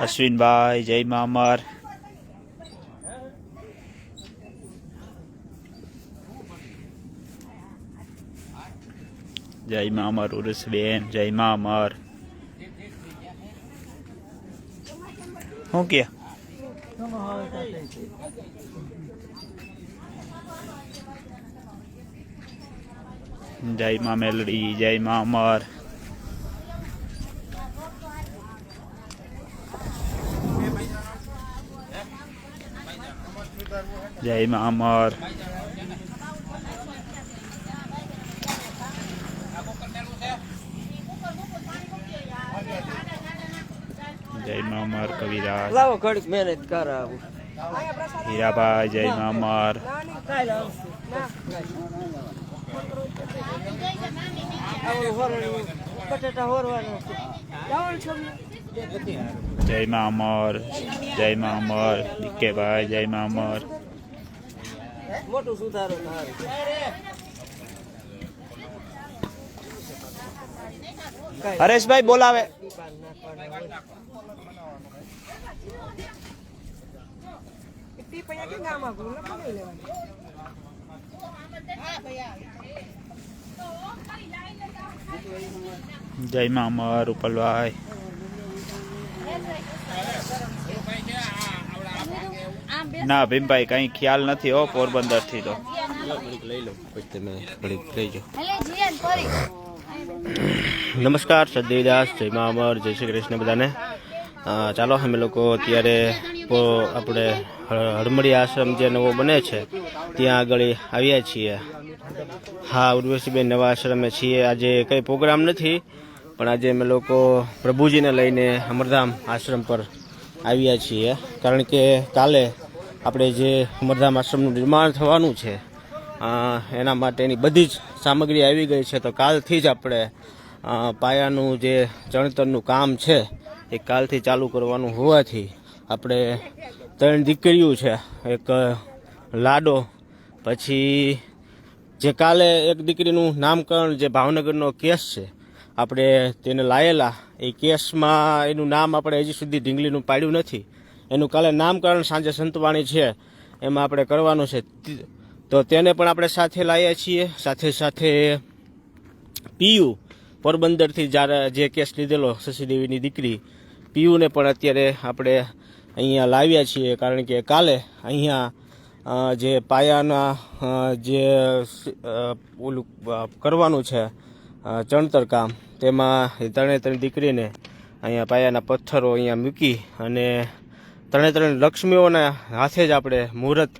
અશ્વિનભાઈ જય મા અમર, જય મા અમર ઉર્સબેન, જય મા અમર। શું કે જય મા મેલડી, જય મા અમર। જય મા અમર। જય મા અમર કવિરાજ, લાવો ઘડીક મહેનત કરાવું। હીરાભાઈ જય મા અમર। જય મા અમર, જય મા અમર ડીકેભાઈ, જય મા અમર। મોટું સુધારો હરેશભાઈ બોલાવે। જય મા અમર રૂપલભાઈ। ના ભીમભાઈ કઈ ખ્યાલ નથી હો પોરબંદર થી તો લઈ લો તમે લઈ જાઓ। નમસ્કાર સદૈવદાસ, જય મા અમર, જય શ્રી કૃષ્ણ બધાને। ચાલો અમે લોકો અત્યારે આપણે હળમળી આશ્રમ જે નવો બને છે ત્યાં આગળ આવ્યા છીએ। હા, ઉર્વશીબેન નવા આશ્રમે છીએ। આજે કંઈ પ્રોગ્રામ નથી, પણ આજે અમે લોકો પ્રભુજીને લઈને અમરધામ આશ્રમ પર આવ્યા છીએ, કારણ કે કાલે આપણે જે અમરધામ આશ્રમનું નિર્માણ થવાનું છે એના માટેની બધી જ સામગ્રી આવી ગઈ છે। તો કાલથી જ આપણે પાયાનું જે ચણતરનું કામ છે એ કાલથી ચાલુ કરવાનું હોવાથી આપણે 3 દીકરીઓ છે, એક લાડો, પછી જે કાલે એક દીકરીનું નામકરણ જે ભાવનગરનો કેસ છે આપણે તેને લાયેલા, એ કેસમાં એનું નામ આપણે હજી સુધી ઢીંગલીનું પાડ્યું નથી। એનું કાલે નામકરણ સાંજે સંતવાણી છે એમાં આપણે કરવાનું છે, તો તેને પણ આપણે સાથે લાવ્યા છીએ। સાથે સાથે પીયુ પોરબંદરથી જ્યારે જે કેસ લીધેલો શશીદેવીની દીકરી પીયુને પણ અત્યારે આપણે અહીંયા લાવ્યા છીએ, કારણ કે કાલે અહીંયા જે પાયાના જે ઓલું કરવાનું છે ચણતર કામ, તેમાં 3 દીકરીને અહીંયા પાયાના પથ્થરો અહીંયા મૂકી અને 3 લક્ષ્મીઓના હાથે જ આપણે મુહૂર્ત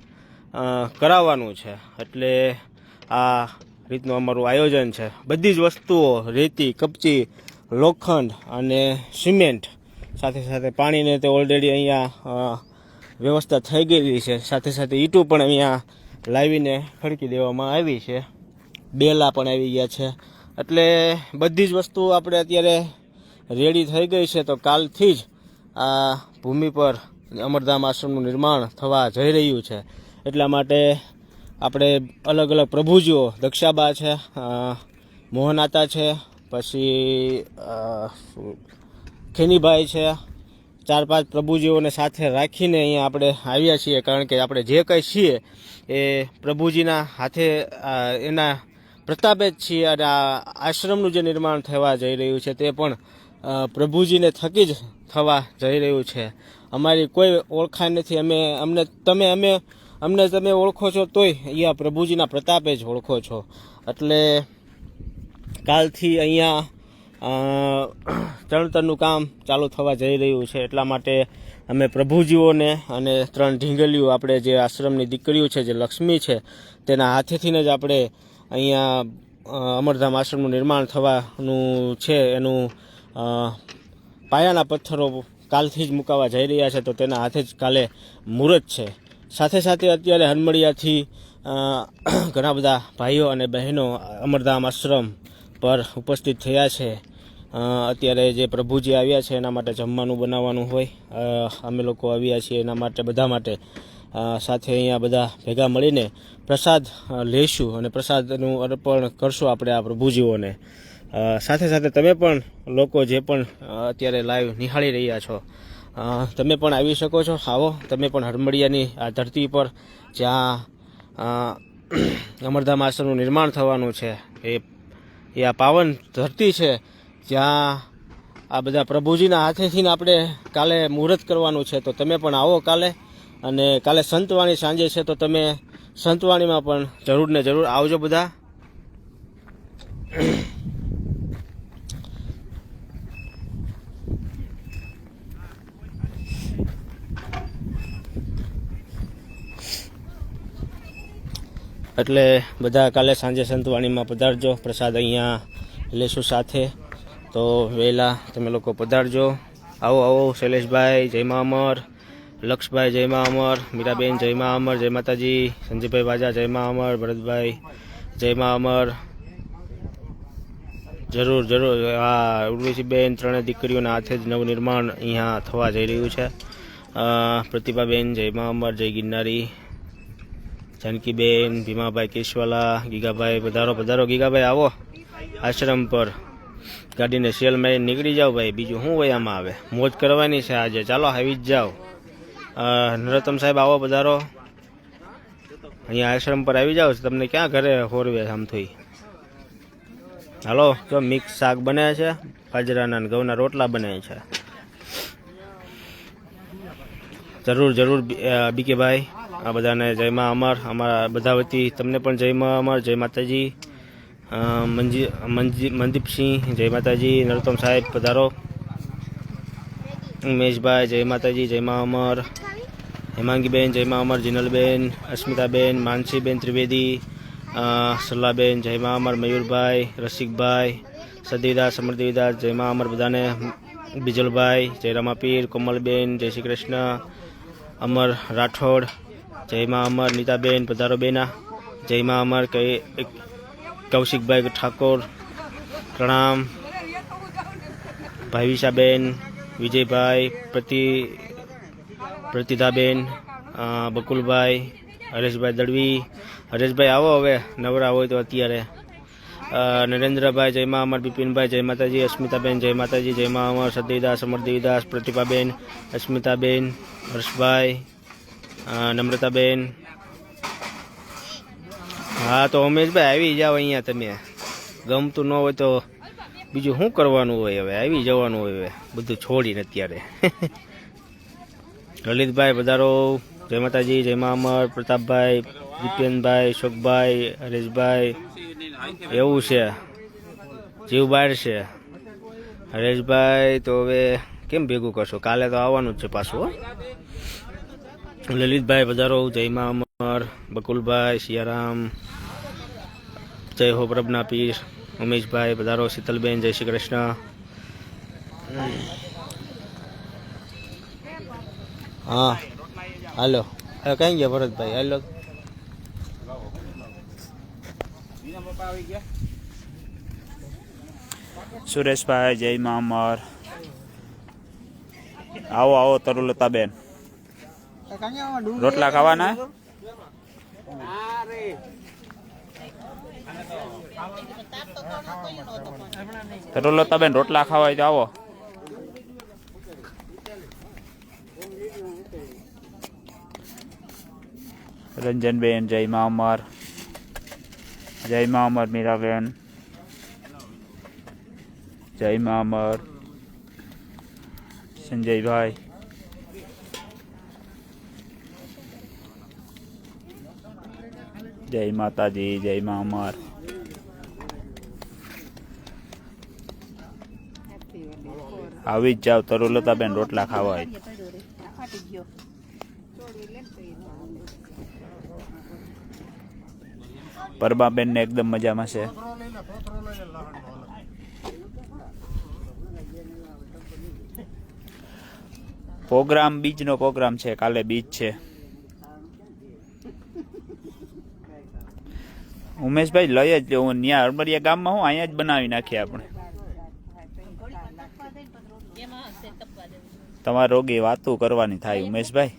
કરાવવાનું છે। એટલે આ રીતનું અમારું આયોજન છે। બધી જ વસ્તુઓ રેતી, કપચી, લોખંડ અને સિમેન્ટ, સાથે સાથે પાણીને તે ઓલરેડી અહીંયા વ્યવસ્થા થઈ ગયેલી છે। સાથે સાથે ઈંટો પણ અહીંયા લાવીને ખડકી દેવામાં આવી છે, બેલા પણ આવી ગયા છે। એટલે બધી જ વસ્તુ આપણે અત્યારે રેડી થઈ ગઈ છે। તો કાલથી જ આ ભૂમિ પર અમરધામ આશ્રમનું નિર્માણ થવા જઈ રહ્યું છે। એટલા માટે આપણે અલગ અલગ પ્રભુજીઓ, દક્ષાબા છે, મોહનાતા છે, પછી ખેનીભાઈ છે, 4-5 પ્રભુજીઓને સાથે રાખીને અહીંયા આપણે આવ્યા છીએ, કારણ કે આપણે જે કંઈ છીએ એ પ્રભુજીના હાથે એના પ્રતાપે જ છીએ। અને આ આશ્રમનું જે નિર્માણ થવા જઈ રહ્યું છે તે પણ પ્રભુજીને થકી જ થવા જઈ રહ્યું છે। અમારી કોઈ ઓળખાણ નથી, અમને તમે ઓળખો છો તોય અહીંયા પ્રભુજીના પ્રતાપે જ ઓળખો છો। એટલે કાલથી અહીંયા ચણતરનું કામ ચાલુ થવા જઈ રહ્યું છે। એટલા માટે અમે પ્રભુજીઓને અને 3 ઢીંગલીઓ, આપણે જે આશ્રમની દીકરીઓ છે, જે લક્ષ્મી છે, તેના હાથેથી જ આપણે અહીંયા અમરધામ આશ્રમનું નિર્માણ થવાનું છે, એનું પાયાના પથ્થરો કાલથી જ મુકાવા જઈ રહ્યા છે। તો તેના હાથે જ કાલે મુહૂર્ત છે। સાથે સાથે અત્યારે હનમળિયાથી ઘણા બધા ભાઈઓ અને બહેનો અમરધામ આશ્રમ પર ઉપસ્થિત થયા છે। અત્યારે જે પ્રભુજી આવ્યા છે એના માટે જમવાનું બનાવવાનું હોય, અમે લોકો આવ્યા છીએ એના માટે, બધા માટે સાથે અહીંયા બધા ભેગા મળીને પ્રસાદ લઈશું અને પ્રસાદનું અર્પણ કરશું આપણે આ પ્રભુજીઓને। સાથે સાથે તમે પણ લોકો જે પણ અત્યારે લાઈવ નિહાળી રહ્યા છો, તમે પણ આવી શકો છો. આવો તમે પણ હરમડિયાની આ ધરતી પર જ્યાં અમરધામ આશ્રમનું નિર્માણ થવાનું છે, એ આ પાવન ધરતી છે જ્યાં આ બધા પ્રભુજીના હાથેથી આપણે કાલે મુહૂર્ત કરવાનું છે. તો તમે પણ આવો કાલે, અને કાલે સંતવાણી સાંજે છે, તો તમે સંતવાણીમાં પણ જરૂર ને જરૂર આવજો બધા. એટલે બધા કાલે સાંજે સંતવાણીમાં પધારજો, પ્રસાદ અહીંયા લેશું સાથે. તો વહેલા તમે લોકો પધારજો. આવો આવો શૈલેષભાઈ જય મા અમર, લક્ષભાઈ જય મા અમર, મીરાબેન જય મા અમર, જય માતાજી, સંજયભાઈ વાજા જય મા અમર, ભરતભાઈ જય મા અમર. જરૂર જરૂર. આ ઉર્વશીબેન ત્રણેય દીકરીઓના હાથે જ નવનિર્માણ અહીંયા થવા જઈ રહ્યું છે. પ્રતિભાબેન જય મા અમર, જય ગિરનારી, જાનકીબેન, ભીમાભાઈ કેશવાલા, ગીગાભાઈ પધારો પધારો. ગીગાભાઈ આવો આશ્રમ પર, ગાડીને સેલ મારીને નીકળી જાઓ ભાઈ, બીજું શું હોય આમાં. આવે મોજ કરવાની છે આજે, ચાલો આવી જ જાઓ. નરોત્તમ સાહેબ આવો પધારો, અહીંયા આશ્રમ પર આવી જાઓ. તમને ક્યાં ઘરે હોરવે આમ થઈ. હાલો, જો મિક્સ શાક બને છે, બાજરાના અને ઘઉંના રોટલા બને છે. જરૂર જરૂર બીકેભાઈ, આ બધાને જય મા અમર. અમારા બધા વતી તમને પણ જય મા અમર, જય માતાજી. મનદીપસિંહ જય માતાજી, નરોત્તમ સાહેબ પધારો. ઉમેશભાઈ જય માતાજી, જય મા અમર. હેમાંગીબેન જય મા અમર, જીનલબેન, અસ્મિતાબેન, માનસીબેન ત્રિવેદી, સલ્લાબેન જય મા અમર, મયુરભાઈ, રસિકભાઈ, સદીદાસ, સમરદેવીદાસ જય મા અમર બધાને. બીજલભાઈ જય રામાપીર, કોમલબેન જય શ્રી કૃષ્ણ, અમર રાઠોડ જય મા અમર, નીતાબેન પધારો બેના, જય મા અમર. કૌશિકભાઈ ઠાકોર પ્રણામ, ભાવિશાબેન, વિજયભાઈ, પ્રતિધાબેન, બકુલભાઈ, હરેશભાઈ દળવી. હરેશભાઈ આવો હવે નવરા હોય તો અત્યારે. નરેન્દ્રભાઈ જય મા અમર, બિપિનભાઈ જય માતાજી, અસ્મિતાબેન જય માતાજી, જય મા અમર, સદૈદાસ, અમરદેવીદાસ, પ્રતિભાબેન, અસ્મિતાબેન, હર્ષભાઈ, નમ્રતાબેન. હા તો ઉમેશભાઈ આવી જાઓ અહીંયા. તમે ગમતું ન હોય તો બીજું શું કરવાનું હોય, હવે આવી જવાનું હોય હવે બધું છોડીને અત્યારે. લલિતભાઈ પધારો, જય માતાજી, જય મા અમર. પ્રતાપભાઈ, દીપેનભાઈ, શોકભાઈ, હરેશભાઈ. એવું છે, જીવ બહાર છે હરેશભાઈ. તો હવે કેમ ભેગું કરશો, કાલે તો આવવાનું જ છે પાછું. લલિતભાઈ પધારો, જય મા અમર. બકુલભાઈ, સિયારામ, જય હો પ્રભના પીર. ઉમેશભાઈ પધારો, શીતલબેન જય શ્રી કૃષ્ણ. હા હાલો, કઈ ગયા ભરતભાઈ? હાલો સુરેશભાઈ જય મા અમર. આવો આવો તરુલતાબેન, રોટલા ખાવાના? તરુલતાબેન રોટલા ખાવા હોય તો આવો. રંજનબેન જય મા અમર, જય મા અમર. મીરાબેન જય મા અમર. સંજયભાઈ જય માતાજી, જય મા અમર. આવી જ જાવ તરુલતાબેન રોટલા ખાવા. પરમાબેન ને એકદમ મજામાં છે. પ્રોગ્રામ બીજનો પ્રોગ્રામ છે, કાલે બીજ છે. ઉમેશભાઈ લઈ જ લેવું ત્યાં હરમરિયા ગામમાં. હું અહીંયા જ બનાવી નાખીએ આપણે. તમારે રોગી વાતું કરવાની થાય ઉમેશભાઈ.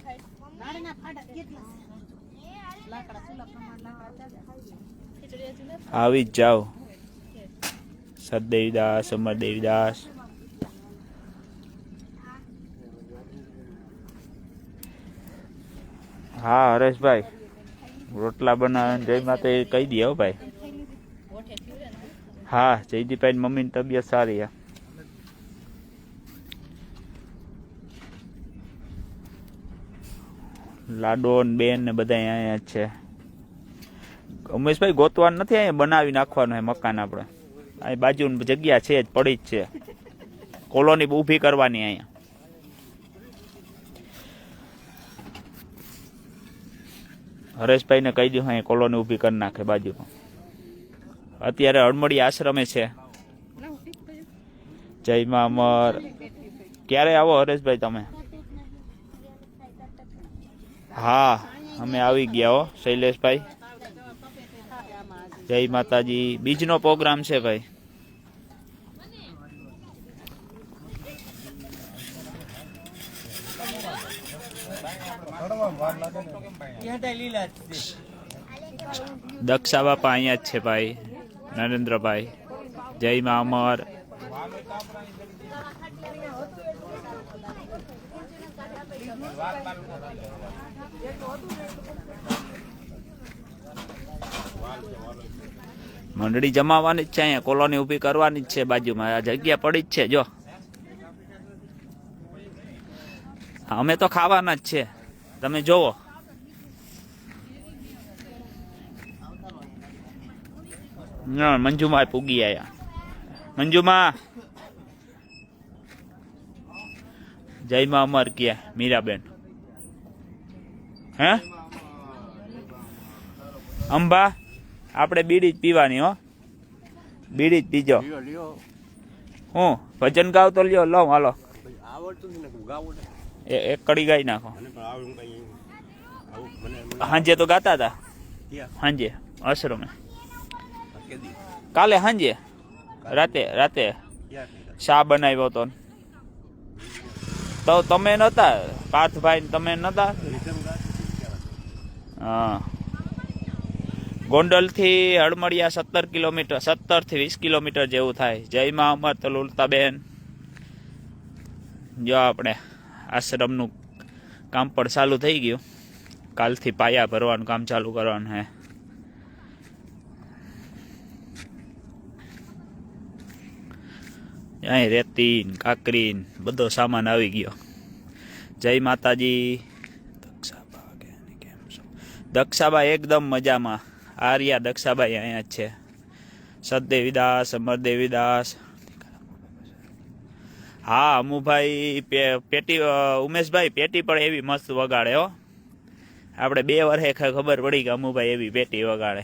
આવી જ જાઓ. સતદેવીદાસ અમરદેવીદાસ, હા હરેશભાઈ રોટલા બનાવે જય માતા એ કહી દે હો ભાઈ. હા જયદીપભાઈ મમ્મીની તબિયત સારી હે. લાડો ને બેન ને બધા અહીંયા જ છે. ઉમેશભાઈ ગોતવાનું નથી, અહીંયા બનાવી નાખવાનું હે મકાન આપણે. અહીં બાજુની જગ્યા છે જ પડી જ છે, કોલોની ઊભી કરવાની અહીંયા. હરેશભાઈને કહી દઉં અહીંયા કોલોની ઊભી કરી નાખે બાજુમાં. અત્યારે હળમળી આશ્રમે છે. જય મા અમર. ક્યારે આવો હરેશભાઈ તમે? હા અમે આવી ગયા હો શૈલેષભાઈ. જય માતાજી. બીજનો પ્રોગ્રામ છે ભાઈ. દક્ષા બાપા અહીંયા જ છે ભાઈ, નરેન્દ્રભાઈ. જય મા અમર. મંડળી જમાવાની જ છે અહીંયા, કોલોની ઊભી કરવાની જ છે બાજુમાં. આ જગ્યા પડી જ છે જો. અમે તો ખાવાના જ છે, તમે જોવો. મંજુમાં પૂગી આયા. મંજુમાં જય માં અમર ક્યાં મીરાબેન? હે અંબા આપણે બીડી જ પીવાની હો, બીડી જ પીજો. હું ભજન ગાવ તો લ્યો, લો હાલો. એક કડી ગાઈ નાખો. હાંજે તો ગાતા હતા, હાંજે આશ્રમે. કાલે હાંજે રાતે શા બનાવ્યો તો. તો તમે નતા પાર્થભાઈ, તમે નતા? હા. ગોંડલ થી હળમળિયા 17 કિલોમીટર, 17 થી 20 કિલોમીટર જેવું થાય. જય માં અમર તો લુલતાબેન. જો આપણે આશ્રમનું કામ પણ ચાલુ થઈ ગયું. કાલથી પાયા ભરવાનું કામ ચાલુ કરવાનું હે. અહીં રેતી કાકરી બધો સામાન આવી ગયો. જય માતાજી. દક્ષાબા એકદમ મજામાં. આર્યા દક્ષાબાઈ અહીંયા જ છે. સતદેવીદાસ અમરદેવીદાસ. હા અમુભાઈ પેટી, ઉમેશભાઈ પેટી પણ એવી મસ્ત વગાડે હો. આપણે 2 વર્ષે ખબર પડી કે અમુભાઈ એવી પેટી વગાડે.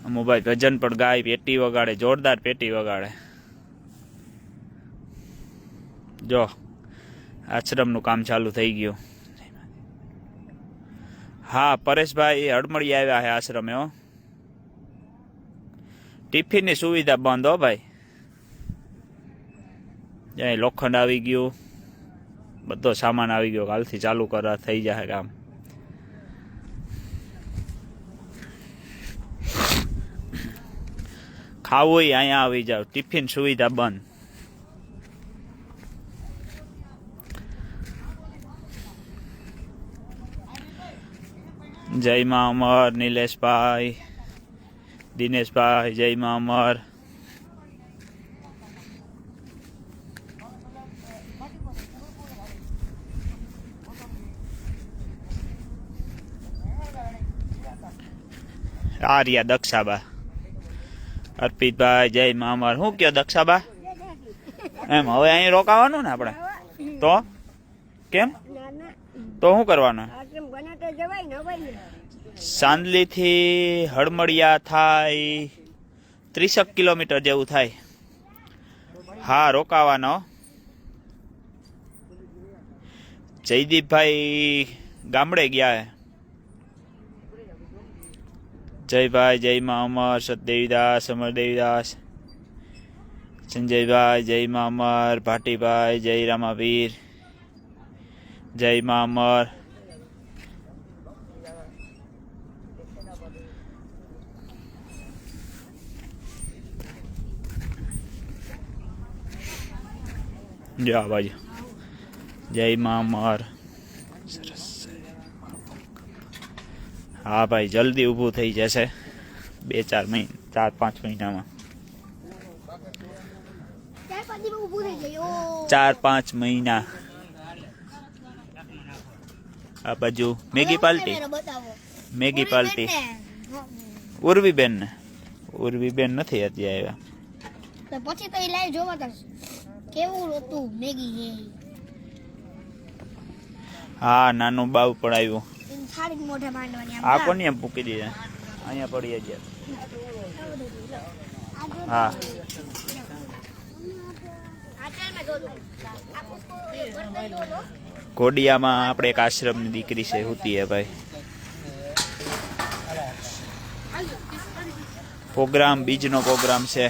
અમુભાઈ ભજન પણ ગાય, પેટી વગાડે, જોરદાર પેટી વગાડે. જો આશ્રમનું કામ ચાલુ થઈ ગયું. હા પરેશભાઈ હળમળી આવ્યા છે આશ્રમે હો. ટિફિનની સુવિધા બંધ હો ભાઈ. જ્યાં લોખંડ આવી ગયું, બધો સામાન આવી ગયો. કાલથી ચાલુ કરવા થઈ જાય કામ. ખાવું હોય અહીંયા આવી જાવ, ટિફિન સુવિધા બંધ. જય માં અમર નિલેશભાઈ, દિનેશભાઈ. જય માં અમર. આર્યા દક્ષાબા. અર્પિતભાઈ. જય માં અમર. શું કયો દક્ષાબા? એમ હવે અહીં રોકાવાનું ને આપણે? તો કેમ? તો શું કરવાનું? સાંદલી થી હળમળિયા થાય 30 કિલોમીટર જેવું થાય. હા રોકાવાનો. જયદીપભાઈ ગામડે ગયા હે. જયભાઈ. જય માં અમર. સતદેવીદાસ અમરદેવીદાસ. સંજયભાઈ. જય માં અમર. ભાટીભાઈ. જય રામાવીર. જય માં અમર. જો આ બાજુ જય મા અમર. સરસ. હા ભાઈ જલ્દી ઊભું થઈ જશે 2-4 મહિના 4-5 મહિનામાં. 4-5 મહિના. આ બાજુ મેગી પાર્ટી. મેગી પાર્ટી ઉર્વીબેન નથી અત્યારે આવ્યા. પછી તો લાઈવ જોવા તો કેવું હતું મેગી. હા નાનું બાવ પણ આવ્યું. થાળી મોઢે માંડવાની. આ કોની એમ મૂકી દીધા અહીંયા પડી ગયા. હા કોડિયામાં આપણે એક આશ્રમની દીકરી છે હુતી હે ભાઈ. પ્રોગ્રામ બીજનો પ્રોગ્રામ છે.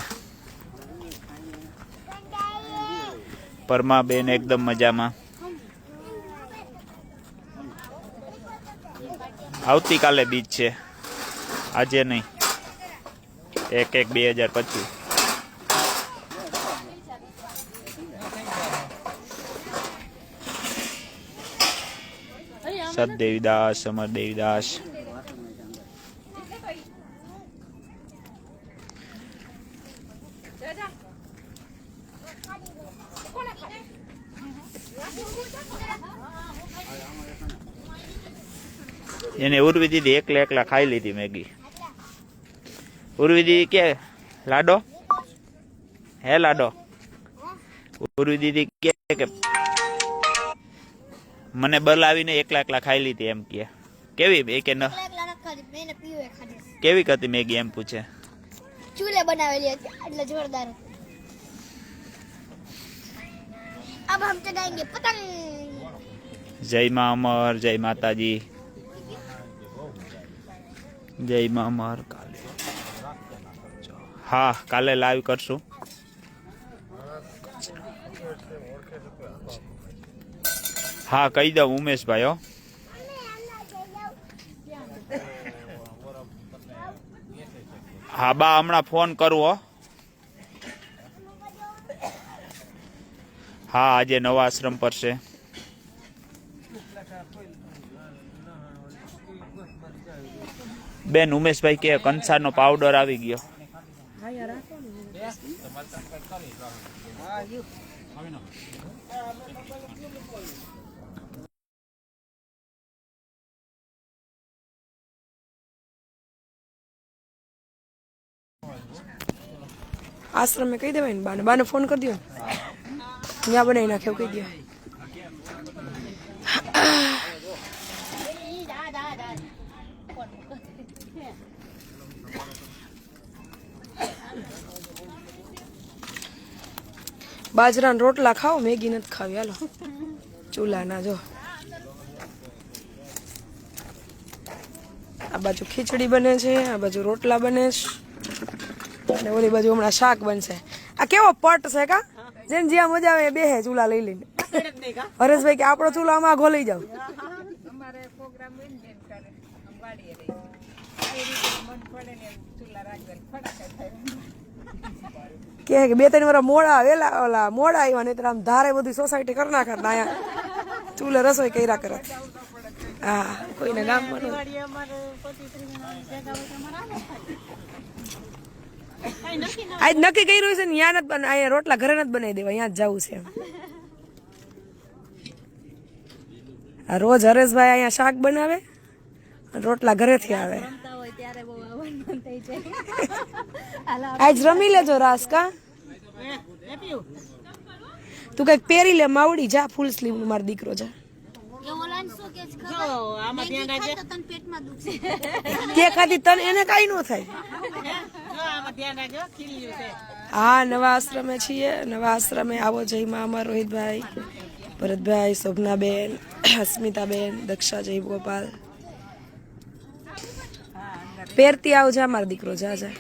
પરમાબેન એકદમ મજામાં. આવતીકાલે બીજ છે, આજે નહીં. 1/1/2025. સતદેવીદાસ, અમરદેવીદાસ. એને ઉર્વી દીદી એકલા ખાઈ લીધી મેગી. ઉર્વી દીદી કે લાડો હે લાડો. ઉર્વી દીદી કે મને બોલાવીને એકલા ખાઈ લીધી એમ કે. કેવી કે ન કેવી હતી મેગી એમ પૂછે. ચૂલે બનાવેલી હતી એટલે જોરદાર હતી. अब हम चगाएंगे पतंग. જય મા અમર, જય માતાજી, જય મા અમર. કાલે હા કાલે લાઈવ કરશું. હા કહી દઉં ઉમેશભાઈ. હો હા બા હમણાં ફોન કરું. હો હા આજે નવા આશ્રમ પર છે. બેન ઉમેશભાઈ કે કંસારનો પાવડર આવી ગયો. આશ્રમ में કહી દેવાય ને બાને ફોન કરી દો. ત્યાં બનાવી નાખે એવું કહી દે. બાજરાના રોટલા ખાઓ, મેગી નથી ખાવી. હાલો ચૂલાના. જો આ બાજુ ખીચડી બને છે, આ બાજુ રોટલા બને છે, અને ઓલી બાજુ હમણાં શાક બનશે. આ કેવો પટ છે કા, જેને જ્યાં મજા આવે બેહે ચૂલા લઈ લઈને. હરેશભાઈ કે આપણો ચૂલો આમાં આઘો લઈ જાવ. કે 2-3 વાર મોડા વેલા મોડા આવ્યા, નહીં તો આમ ધારે બધી સોસાયટી કરી નાખે. અહીંયા ચૂલે રસોઈ કર્યા કરે. હા કોઈને ગામમાં આજ નક્કી કર્યું છે ને ત્યાં નથી અહીંયા રોટલા ઘરે નથી બનાવી દેવા, અહીંયા જ જવું છે એમ. આ રોજ હરેશભાઈ અહીંયા શાક બનાવે, રોટલા ઘરેથી આવે. આજ રમી લેજો રાસ કા. તું કઈક પહેરી લે માવડી. જા ફૂલ સ્લીવ નું મારો દીકરો. જા તે ખાતી તને એને કઈ ન થાય. હા નવા આશ્રમે છીએ. નવા આશ્રમે આવો. જય મા અમર. રોહિતભાઈ, ભરતભાઈ, શોભનાબેન, અસ્મિતાબેન, દક્ષા, જય ગોપાલ. પહેરતી આવ. જા મારો દીકરો. જા જા.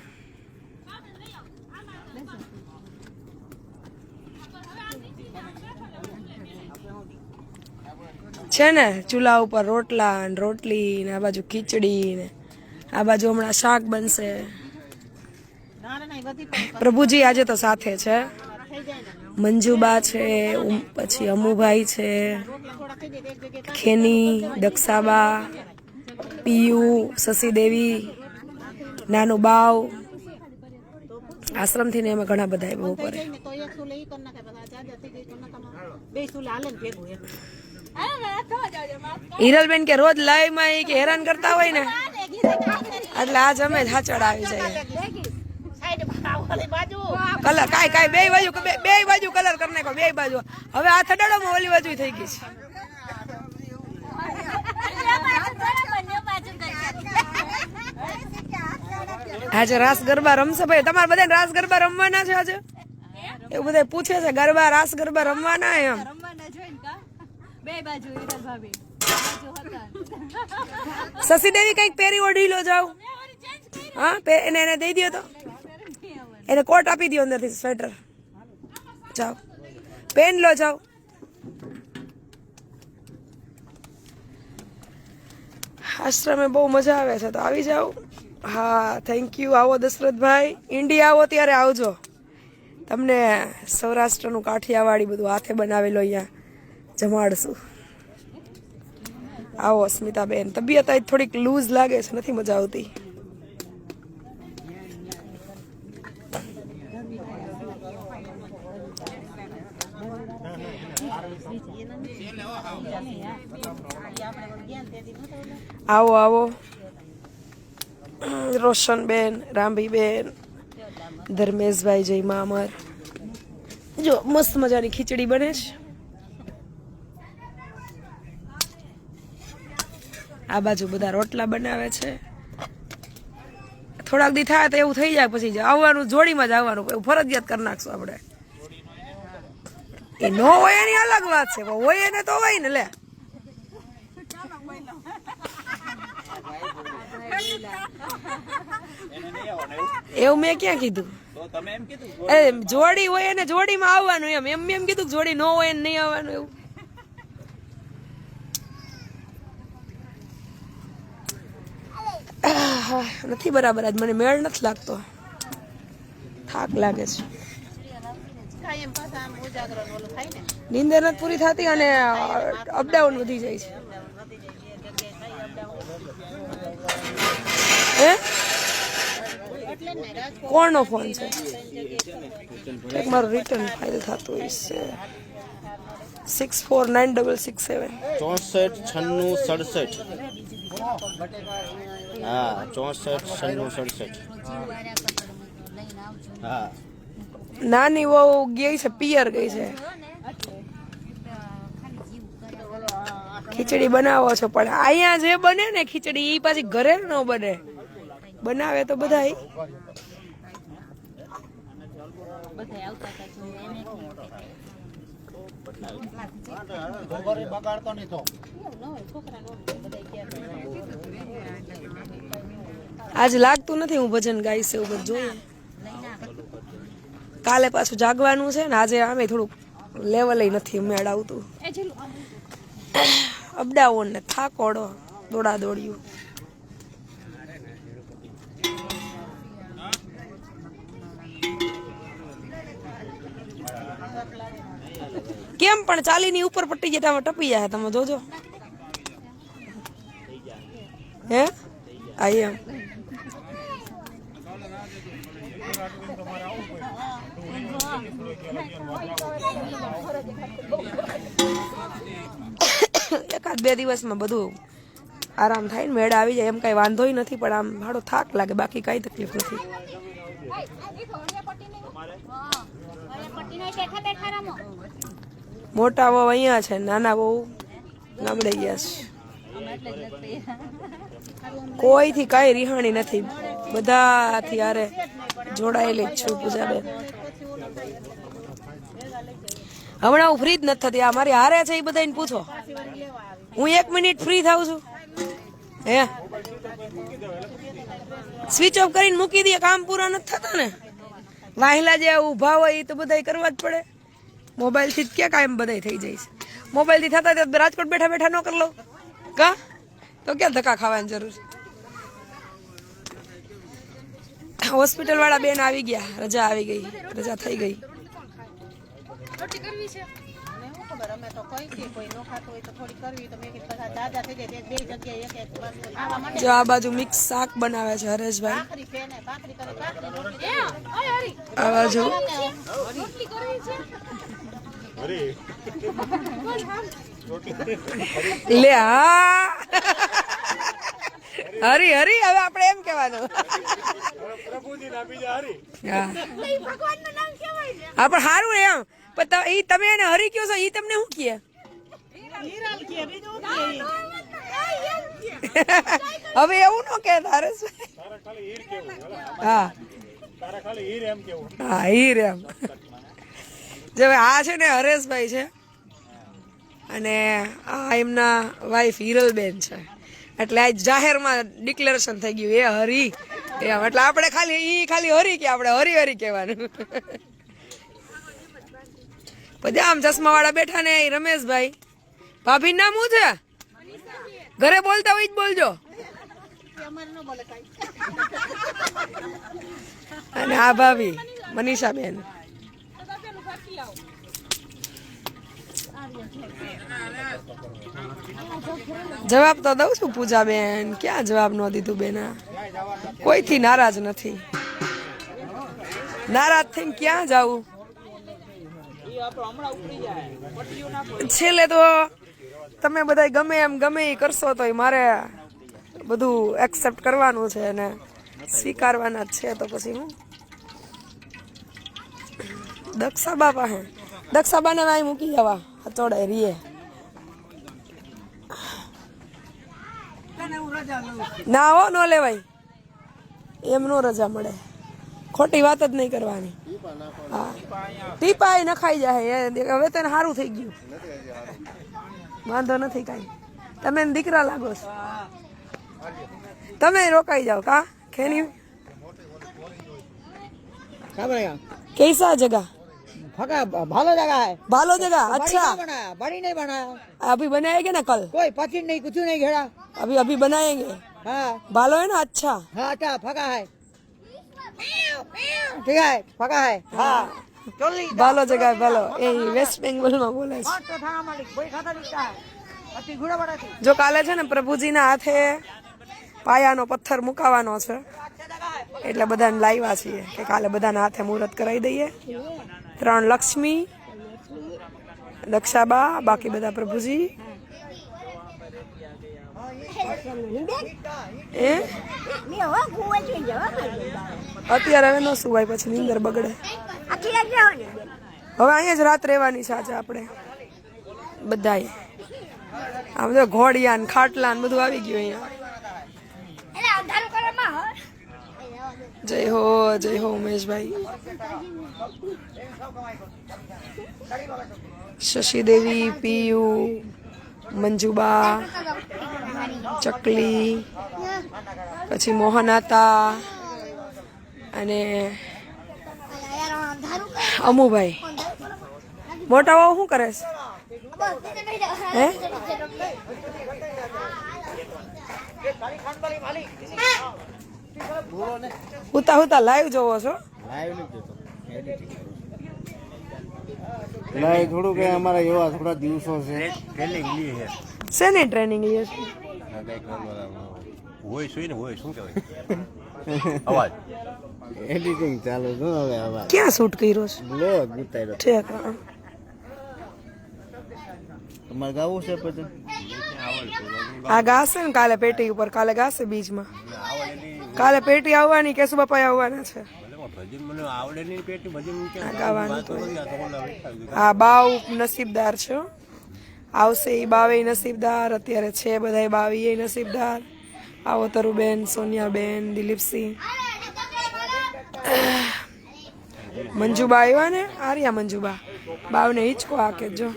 છે ને ચૂલા ઉપર રોટલા ને રોટલી ને, આ બાજુ ખીચડી ને, આ બાજુ હમણાં શાક બનશે. પ્રભુજી આજે તો સાથે છે. મંજુબા છે, પછી અમુભાઈ છે, ખેની, દક્ષાબા, પિયુ, શશીદેવી, નાનું બાવ, આશ્રમથી ને એમાં ઘણા બધા આવ્યા ઉપર. હિરલબેન કે રોજ લાઈવ માં કે હેરાન કરતા હોય ને એટલે આજ અમે જ હાચડ આવી જાય. કલર કાઈ બે બાજુ કલર કરી નાખો, બે બાજુ. હવે આ થડાડોમાં ઓલી બાજુ થઈ ગઈ છે. આજે રાસ ગરબા રમશે ભાઈ? તમારે બધા રાસ ગરબા રમવાના છે આજે? એવું બધા પૂછે છે, ગરબા રાસ ગરબા રમવાના એમ? શશીદેવી કઈક પહેરી ઓઢી લો જાવ. હા, એને દઈ દો તો, એને કોટ આપી દો અંદરથી, સ્વેટર. જાઓ પહેન લો, જાઓ. આશ્રમે બહુ મજા આવે છે તો આવી જાઓ. હા, થેન્ક યુ. આવો દશરથભાઈ, ઇન્ડિયા આવો ત્યારે આવજો. તમને સૌરાષ્ટ્રનું કાઠિયાવાડી બધું હાથે બનાવેલો અહીંયા જમાડશું. આવો સ્મિતાબેન. તબિયત આજ થોડીક લૂઝ લાગે છે, નથી મજા આવતી. આવો આવો રોશનબેન, રામભીબેન, ધર્મેશભાઈ, જય મા અમર. જો મસ્ત મજાની ખીચડી બને છે. આ બાજુ બધા રોટલા બનાવે છે. થોડાક દી થાય તો એવું થઈ જાય, પછી આવવાનું જોડીમાં જ આવવાનું, એવું ફરજિયાત કરી નાખશું આપણે. એ નો હોય એની અલગ વાત છે, હોય એને તો હોય ને. લે એવું મેં ક્યાં કીધું? જોડી હોય એને જોડીમાં આવવાનું એમ કીધું. જોડી નો હોય એને નહીં આવવાનું એવું? નથી બરાબર. આજ મને મેળ નથી લાગતો, થાક લાગે છે. નીંદર નથી પૂરી થતી અને અપડાઉન વધી જાય છે. હે, કોણનો ફોન છે? એક મારું રિટર્ન ફાઇલ થતું હોય છે. 649667 649667. હા, 649667. હા, નાની વહુ ગઈ છે, પિયર ગઈ છે. ખીચડી બનાવો છો, પણ અહીંયા જે બને ને ખીચડી એ પાછી ઘરે ન બને. બનાવે તો બધા. આજ લાગતું નથી હું ભજન ગાઈશ એવું બધું જોઈએ. કાલે પાછું જાગવાનું છે ને આજે આમે થોડુંક લેવલ નથી મેળ આવતું. અપડાઉન ને થાકોડો, દોડા દોડ્યું. કેમ પણ ચાલીની ઉપર પટ્ટી ગયા ટપી જાય, તમે જોજો. હે આઈ એમ એકાદ બે દિવસમાં બધું આરામ થાય ને મેળ આવી જાય એમ કઈ વાંધો નથી. પણ આમ ભાડો થાક લાગે, બાકી કઈ તકલીફ નથી. મોટા વહુ અહીંયા છે, નાના વહુ ગામડે ગયા છે. કોઈથી કઈ રિહાણી નથી, બધાથી હારે જોડાયેલી જ છું. પૂજાબેન હમણાં હું ફ્રી જ નથી થતી. આ મારી હારે છે એ બધાને પૂછો, હું 1 મિનિટ ફ્રી થાઉં છું. હે સ્વિચ ઓફ કરીને મૂકી દઈએ, કામ પૂરા નથી થતા ને. વાહિલા જે ઉભા હોય એ તો બધા કરવા જ પડે. મોબાઈલ થી ક્યાં કાયમ બધા થઈ જાય છે. મોબાઈલ થી થતા રાજકોટ બેઠા બેઠા ન કરી લો કા, તો ક્યાં ધક્કા ખાવાની જરૂર. હોસ્પિટલ વાળા બેન આવી ગયા, રજા આવી ગઈ, રજા થઈ ગઈ. જો આ બાજુ મિક્સ શાક બનાવે છે હરેશભાઈ, આ બાજુ લે હા હરી હરી હવે આપણે એમ કહેવાનું હા પણ સારું એમ પણ ઈ તમે એને હરી કયો છો ઈ તમને શું કહે? હવે એવું ન કે તારે હા હા હીર એમ જો આ છે ને હરેશભાઈ છે અને આ એમના વાઈફ હિરલબેન છે, એટલે આજ જાહેરમાં ડિક્લેરેશન થઈ ગયું એ હરી એમ, એટલે આપણે ખાલી હરી કે આપણે હરી હરી કહેવાનું. બધા આમ ચશ્મા વાળા બેઠા ને રમેશભાઈ, ભાભી નામ શું છે? ઘરે બોલતા હોય જ બોલજો. અને આ ભાભી મનીષાબેન. જવાબ તો દઉં છું પૂજાબેન, ક્યાં જવાબ ન દીધું બેના? કોઈથી નારાજ નથી, નારાજ થઈને ક્યાં જાવું? છેલ્લે તો તમે બધા ગમે એ કરશો તો મારે બધું એક્સેપ્ટ કરવાનું છે અને સ્વીકારવાના જ છે, તો પછી હું દક્ષાબા પાસે દક્ષાબાને વાય મૂકી જવા ચોડાય રીએ. ના હો ન લેવાય, એમ નો રજા મળે, ખોટી વાત જ નહીં કરવાની. હા ટીપા નખાઈ જાય, હવે તને સારું થઈ ગયું, વાંધો નથી કાંઈ. તમે દીકરા લાગો છો, તમે રોકાઈ જાઓ કા ખેની. कैसा जगह? भालो जगह है, भालो जगह अच्छा, बनाया बड़ी नहीं बनाया, अभी बनाएंगे ना कल? कोई पचिन नहीं कुछ नहीं घेरा, अभी बनाएंगे. हाँ भालो है ना अच्छा? हाँ अच्छा फका है, ठीक है फका है हाँ भालो जगह भालो ए वेस्ट बेंगोल में बोले છે. तो थाना मालिक कोई खाता नहीं है अति घोड़ा बड़ा थी. જો કાલે છે ને પ્રભુજીના હાથે પાયાનો પથ્થર મુકાવાનો છે, એટલે બધાને લાવ્યા છીએ કે કાલે બધાના હાથે મુહૂર્ત કરાવી દઈએ. 3 લક્ષ્મી, દક્ષાબા, બાકી બધા પ્રભુજી. અત્યારે હવે નો સુવાય, પછી નીંદર બગડે. હવે અહીંયા જ રાત રહેવાની છે આજે આપણે બધાએ. આ બધા ઘોડિયા ને ખાટલા ને બધું આવી ગયું અહીંયા. જય હો ઉમેશભાઈ. શશીદેવી, પીયુ, મંજુબા, ચકલી, પછી મોહનાતા અને અમુભાઈ. મોટા વાવ શું કરે છે? હે હુતા લાઈવ જોવો છો? લાઈવ થોડું કે અમારા એવા થોડા દિવસો છે. શેની ટ્રેનિંગ લે છે? હોય શું ને હોય શું કહેવાય અવાજ એડિટિંગ ચાલુ છે હવે. અવાજ ક્યાં શૂટ કર્યો છે? બ્લોગ ઉતાર્યો. ઠીક. હા તમારે ગાવું છે પછી? આ ગાશે ને કાલે પેટી ઉપર, કાલે ગાશે બીજમાં. કાલે પેટી આવવાની, કેશુ બાપા આવવાના છે. ભજન મને આવડે નહીં પેટી ભજન આ ગાવાનું તો આ બાવ નસીબદાર છે, આવશે એ બાવે નસીબદાર. અત્યારે છે બધા બાવી એ નસીબદાર. આવો તરુબેન, સોનિયાબેન, દિલીપસિંહ, મંજુબા આવ્યા ને, આર્યા મંજુબા. બાવને હિંચકો હાકે જો.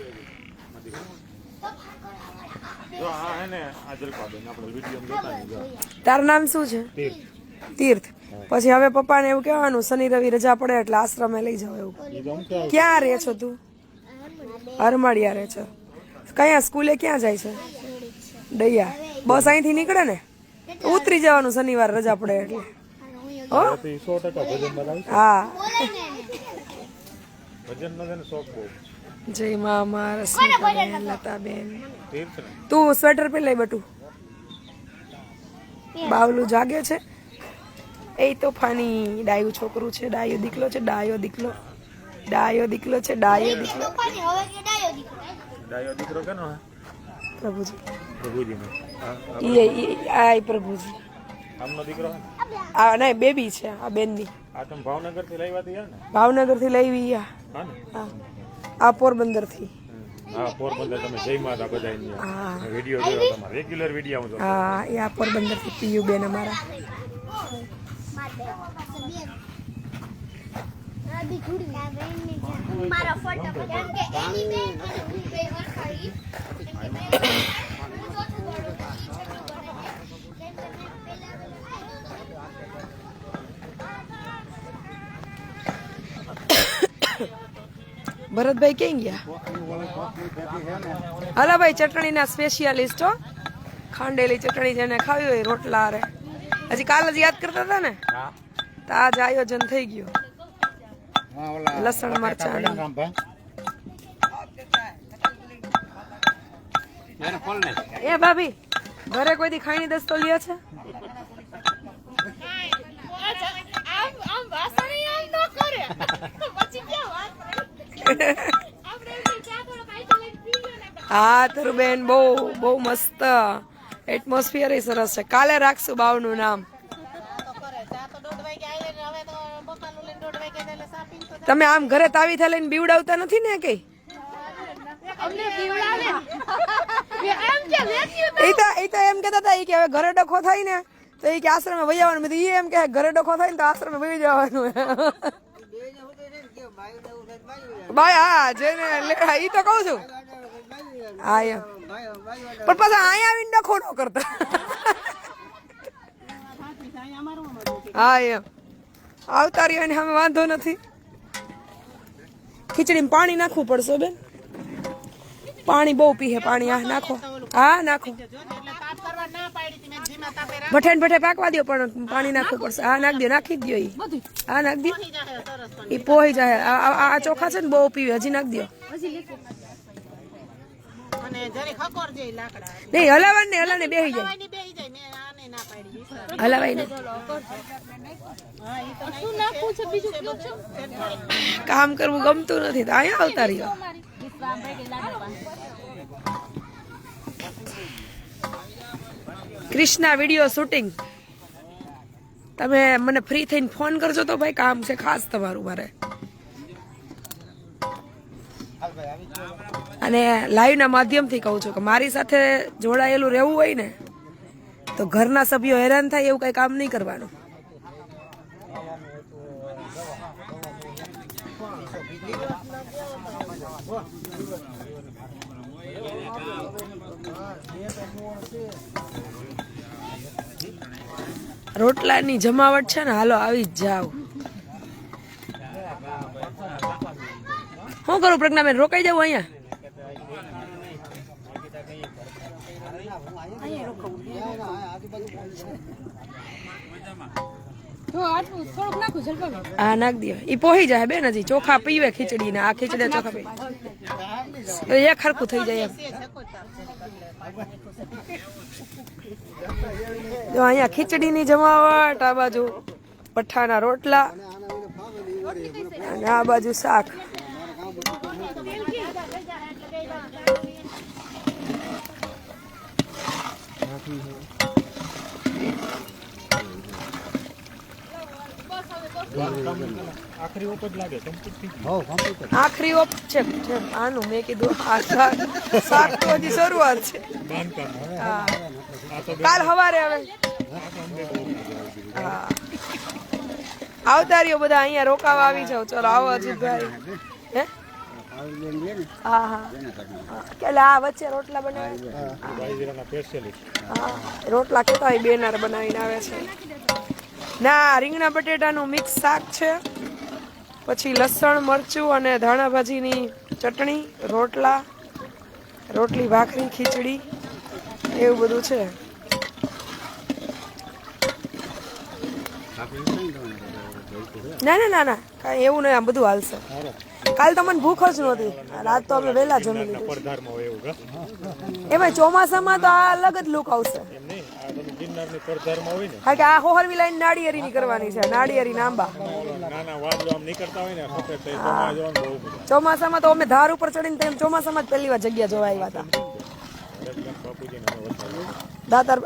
તારું નામ શું છે? તીર્થ. પછી હવે પપ્પાને એવું કહેવાનું શનિ રવિ રજા પડે એટલે આશ્રમે લઈ જાવ એવું. ક્યાં રહે છો તું? હરમાળિયા રહે છો. કયા સ્કૂલે ક્યાં જાય છે? દૈયા. બસ અહીંથી નીકળે ને ઉતરી જવાનું શનિવાર રજા પડે એટલે. હા જય મામા, રશ્મિકાબેન, લતાબેન. તું સ્વેટર પહેરી લઈ બટુ. બાવલું જાગે છે. એ તોફાની ડાયું છોકરું છે, ડાયો દીકલો છે, ડાયો દીકલો, ડાયો દીકલો છે, ડાયો દીકલો. તોફાની હવે કે ડાયો દીકરો. ડાયો દીકરો કેનો હે? પ્રભુજી. પ્રભુજીનો. આ પ્રભુજી. આમનો દીકરો હે? આ નહીં, બેબી છે આ બેનની. આ તમે ભાવનગર થી લાવ્યા હતા યાર ને? ભાવનગર થી લાવી. હા ને? હા, આ પોરબંદર થી. હા, પોરબંદર. તમે જય માતા બધા હા વિડીયો જોયો તમારા રેગ્યુલર વિડીયો હું જોતો. હા, એ આ પોરબંદર થી પીયુ બેન અમારા. મારા ફોટો કેમ કે એની બેન અને હું બે હરખાઈ ભરતભાઈ ક્યાં ગયા? હાલા ભાઈ, ચટણી ના સ્પેશિયાલિસ્ટ હો. ખાંડેલી ચટણી જેને ખાવી હોય રોટલા હારે. હજી કાલ જ યાદ કરતા હતા ને, તો આજ આયોજન થઈ ગયું. લસણ મરચાં. એ ભાભી, ઘરે કોઈ દી ખાણી દસ્તો લ્યો છે? હા તરુબેન, બહુ બહુ મસ્ત એટમોસ્ફિયર સરસ છે. કાલે રાખશું બાવનું નામ. તમે આમ ઘરે તાવીથા લઈને બીવડાવતા નથી ને કઈ? એ તો એમ કેતા હતા કે હવે ઘરે ડખો થાય ને તો એ કે આશ્રમે વહી આવવાનું. એ એમ કે ઘરે ડખો થાય ને તો આશ્રમે વહી જવાનું. ભાઈ હા, જેને ઈ તો કઉ છું. હા એમ, પણ પાછા અહીંયા આવીને ડખો ન કરતા. હા એમ, આવતા રહ્યો ને અમે વાંધો નથી. ખીચડીમાં પાણી નાખવું પડશે બેન. પાણી બહુ પીએ પાણી. હા નાખો, હા નાખો. ભઠે ને ભઠે પાકવા દો પણ પાણી નાખવું પડશે. હા નાખ દો, નાખી જ દો. હા નાખ દો, એ પોહી જાય. આ ચોખા છે ને બહુ પીવે, હજી નાખ દો. નહીં હલાવવાનું ને, હલાને બેસી જાય. હલાવાય ને, કામ કરવું ગમતું નથી તો અહીંયા આવતા રહ્યો. Krishna video shooting. તમે મને ફ્રી થઈને ફોન કરજો તો ભાઈ, કામ છે ખાસ તમારું મારે. અને લાઈવ ના માધ્યમથી કહું છું કે મારી સાથે જોડાયેલું રહેવું હોય ને તો ઘરના સભ્યો હેરાન થાય એવું કઈ કામ નહીં કરવાનું. રોટલાની જમાવટ છે ને, હાલો આવી જ જાવ. શું કરું પ્રજ્ઞાબેન, રોકાઈ જાવ અહીંયા? હા નાખ દો, ઈ પોહી જાય બેન. હજી ચોખા પીવે ખીચડી ને, આ ખીચડી ચોખા પીવે એક હરખું થઈ જાય એમ. જો અહીંયા ખીચડીની જમાવટ, આ બાજુ પઠ્ઠાના રોટલા અને આ બાજુ શાક. આખરી ઓપ છે આનું. મેં કીધું આ શાક તો હજી શરૂઆત છે. કાલ સવારે હવે હા આવતા રહ્યો બધા. અહીંયા રોકાવા આવી જાવ. ચલો આવો અજીતભાઈ. હે હા હા, એટલે આ વચ્ચે રોટલા બનાવે. હા રોટલા કેતા હોય બેનર બનાવીને આવે છે. ના, રીંગણા બટેટાનું મિક્સ શાક છે, પછી લસણ મરચું અને ધાણા ભાજીની ચટણી, રોટલા, રોટલી, ભાખરી, ખીચડી, એવું બધું છે. ના ના ના ના, કાંઈ એવું નહીં, આમ બધું હાલશે. કાલ તો મને ભૂખ જ નહોતી, રાત તો અમે વહેલા જમી લીધું. એમાં ચોમાસામાં તો આ અલગ જ લુક આવશે. કારણ કે આ હોહરવી લાઈન નાળિયેરીની કરવાની છે, નાળિયેરી આંબા. ચોમાસામાં તો અમે ધાર ઉપર ચડીને તેમ ચોમાસામાં જ પહેલી વાર જગ્યા જોવા આવ્યા હતા. દાતાર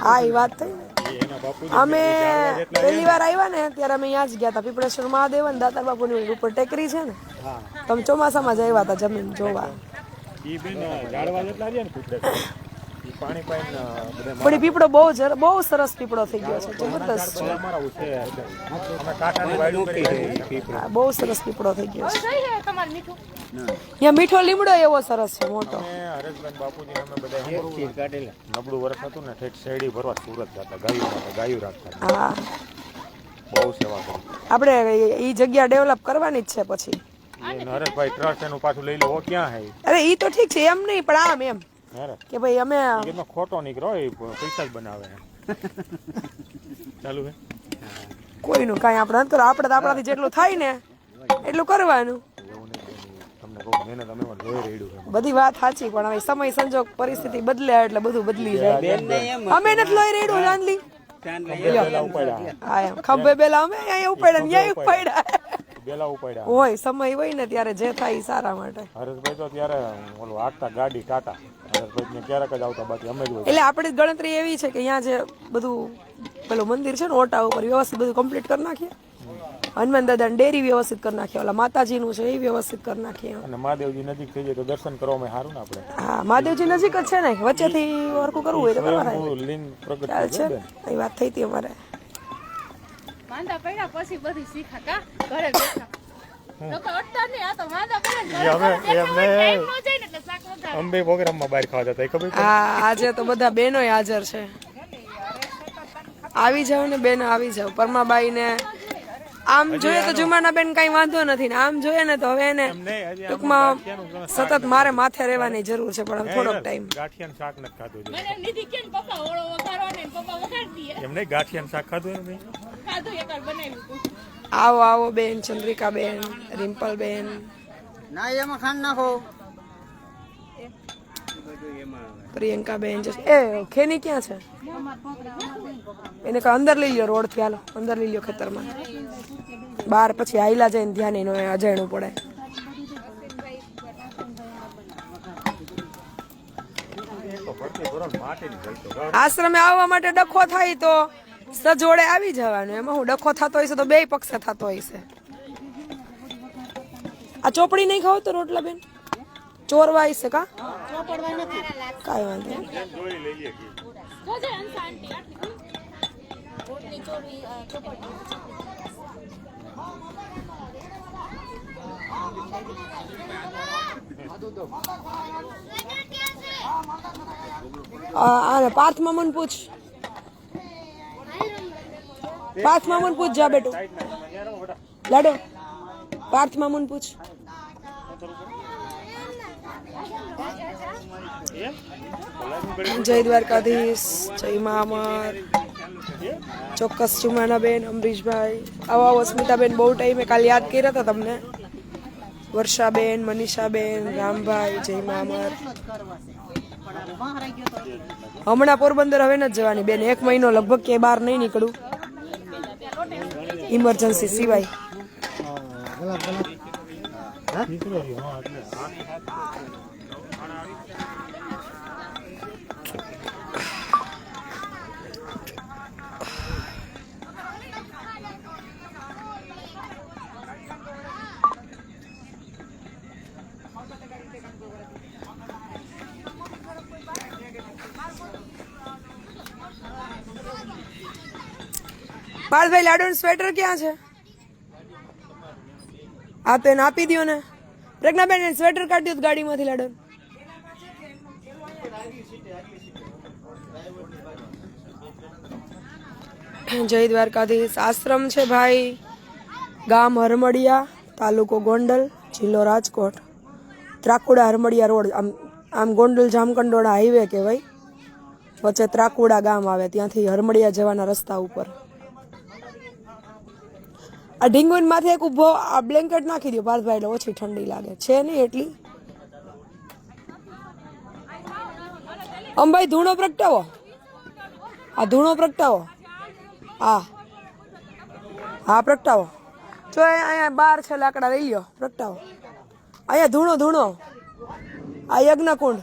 હા એ વાત થઈ. અમે પહેલી વાર આવ્યા ને ત્યારે અમે અહીંયા જ ગયા હતા, પીપળેશ્વર મહાદેવ અને દાતાર બાપુની ઉપર ટેકરી છે ને, તમે ચોમાસામાં જ આવ્યા હતા જમીન જોવા. પણ પીપળો બહુ સરસ પીપળો થઈ ગયો છે, જબરદસ્ત છે. બહુ સરસ પીપળો થઈ ગયો છે. અહીંયા મીઠો લીમડો એવો સરસ છે મોટો. નબળું વર્ષ હતું ને શેરડી ભરવા સુરત જતા, ગાયું રાખતા. હા બહુ સેવા કરી. આપણે એ જગ્યા ડેવલપ કરવાની જ છે પછી. નરેશભાઈ ટ્રસ્ટ એનું પાછું લઈ લો ક્યાં હે? અરે ઈ તો ઠીક છે, એમ નહીં, પણ આમ એમ કે ભાઈ અમે ખોટો નીકળો, એ પૈસા જ બનાવે. ચાલુ હે કોઈનું કાંઈ આપણે અંતર આપણે તો આપણાથી જેટલું થાય ને એટલું કરવાનું. બધી વાત સાચી, પણ હવે સમય સંજોગ પરિસ્થિતિ બદલે એટલે બધું બદલી જાય. અમે નથી લોહી રેડું રાંધલી. હા એમ ખંભે બેલા અમે અહીંયા ઉપાડ્યા, ન્યાય ઉપાડ્યા હોય. સમય હોય ને ત્યારે જે થાય એ સારા માટે. હરેશભાઈ તો ત્યારે ઓલું આટતા ગાડી ટાટા હરેશભાઈ ક્યારેક જ આવતા, બાકી અમે જ હોય. એટલે આપણી ગણતરી એવી છે કે અહીંયા જે બધું પેલું મંદિર છે ને ઓટા ઉપર વ્યવસ્થિત બધું કમ્પ્લીટ કરી નાખીએ. હનુમાન દાદાની ડેરી વ્યવસ્થિત કરી નાખીએ, ઓલા માતાજીનું છે એ વ્યવસ્થિત કરી નાખીએ. અને મહાદેવજી નજીક થઈ જાય તો દર્શન કરવામાં સારું ને આપણે. હા મહાદેવજી નજીક જ છે ને, વચ્ચેથી હરખું કરવું હોય તો કરવા લિંગ પ્રગટ છે. એ વાત થઈ હતી અમારે. માંદા પડ્યા પછી બધી શીખા કા ઘરે બેઠા. અંબે પ્રોગ્રામમાં બહાર ખાવા જતા ખબર. હા આજે તો બધા બહેનો હાજર છે. આવી જાવ ને બેન, આવી જાવ. પરમાબાઈ ને આમ જોઈએ તો જુમાના બેન કઈ વાંધો નથી ને, આમ જોઈએ ને તો હવે એને ટૂંકમાં સતત મારે માથે રહેવાની જરૂર છે, પણ થોડોક ટાઈમ. ગાંઠિયાનું શાક નથી ખાધું. એમને ગાંઠિયાનું શાક ખાધું ને. આવો આવો બેન, ચંદ્રિકા બેન, રિમ્પલ બેન. ના એમાં ખાંડ નાખો. પ્રિયંકા બેન એ ખેની ક્યાં છે? એને કા અંદર લઈ લ્યો, રોડ થી હાલો અંદર લઈ લ્યો ખેતરમાં. બહાર પછી આયલા જઈને ધ્યાન એનું અજાણવું પડે. આશ્રમે આવવા માટે ડખો થાય તો સજોડે આવી જવાનું. એમાં હું ડખો થતો હોય છે તો બે પક્ષે થતો હોય છે. આ ચોપડી નહીં ખાવ તો રોટલા બેન ચોરવા છે કા? કાંઈ વાંધો નહીં. પાર્થ મામન પૂછ, પાર્થ મામન પૂછ, જા બેટું લાડો, પાર્થ મામન પૂછ. જય દ્વારકાધીશ, જય મહામર. ચોક્કસ ચુમાનાબેન, અમરીશભાઈ, આવો આવો. સ્મિતાબેન બહુ ટાઈમે કાલ યાદ કર્યા હતા તમને. વર્ષાબેન, મનીષાબેન, રામભાઈ, જય મહામર. હમણાં પોરબંદર હવે નથી જવાની બેન, 1 મહિનો લગભગ ક્યાંય બહાર નહીં નીકળું, ઇમરજન્સી સિવાય. પાર્થભાઈ લાડુનું સ્વેટર ક્યાં છે? આ તો એને આપી દો ને. પ્રજ્ઞાબેન સ્વેટર કાઢ્યું હતું ગાડીમાંથી લાડુ. જય દ્વારકાધીશ. આશ્રમ છે ભાઈ, ગામ હરમડિયા, તાલુકો ગોંડલ, જિલ્લો રાજકોટ. ત્રાકુડા હરમડિયા રોડ, આમ ગોંડલ જામકંડોળા હાઈવે કહેવાય. વચ્ચે ત્રાકુડા ગામ આવે, ત્યાંથી હરમડિયા જવાના રસ્તા ઉપર. આ ઢીંગુન માથે એક ઊભો આ બ્લેન્કેટ નાખી દો પાર્થભાઈ, એટલે ઓછી ઠંડી લાગે છે નહીં એટલી. અંબાઈ ધૂણો પ્રગટાવો, આ ધૂણો પ્રગટાવો. હા હા પ્રગટાવો. જો અહીંયા બાર છે લાકડા લઈ લ્યો, પ્રગટાવો. અહીંયા ધૂણો ધૂણો, આ યજ્ઞકુંડ.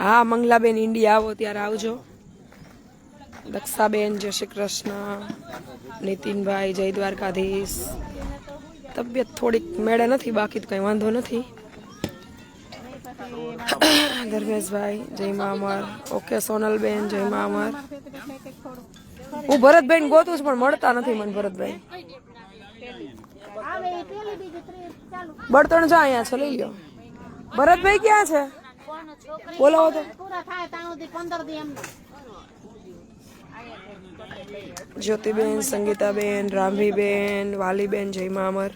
હા મંગલાબેન ઇન્ડિયા આવો ત્યારે આવજો. દક્ષાબેન જય શ્રી કૃષ્ણ. નીતિનભાઈ જય દ્વારકાધીશ. તબિયત થોડીક મેળે નથી, બાકી તો કઈ વાંધો નથી. ધર્મેશભાઈ જય મા અમર. ઓકે સોનલબેન જય મા અમર. હું ભરતભાઈ ગોતું છું પણ મળતા નથી મને ભરતભાઈ. બળતણ જો અહીંયા છે, લઈ લ્યો. ભરતભાઈ ક્યાં છે? બોલાવો તો. જ્યોતિબેન, સંગીતાબેન, રામવીબેન, વાલીબેન જય મા અમર.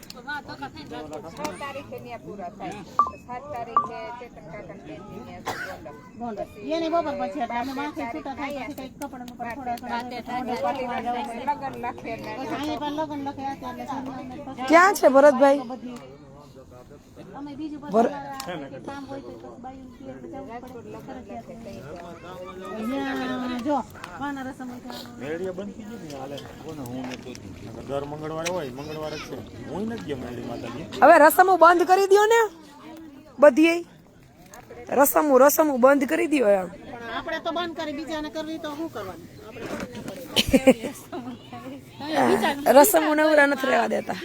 ક્યાં છે ભરતભાઈ? દર મંગળવારે હોય, મંગળવારે જ છે. હું નથી ગયો મેળી માતાજી. હવે રસમો બંધ કરી દો ને બધી. રસમો બંધ કરી દો એમ. આપણે તો બંધ કરી, બીજાને કરવી તો શું કરવાનું? રસમો નવરા નથી રહેવા દેતા.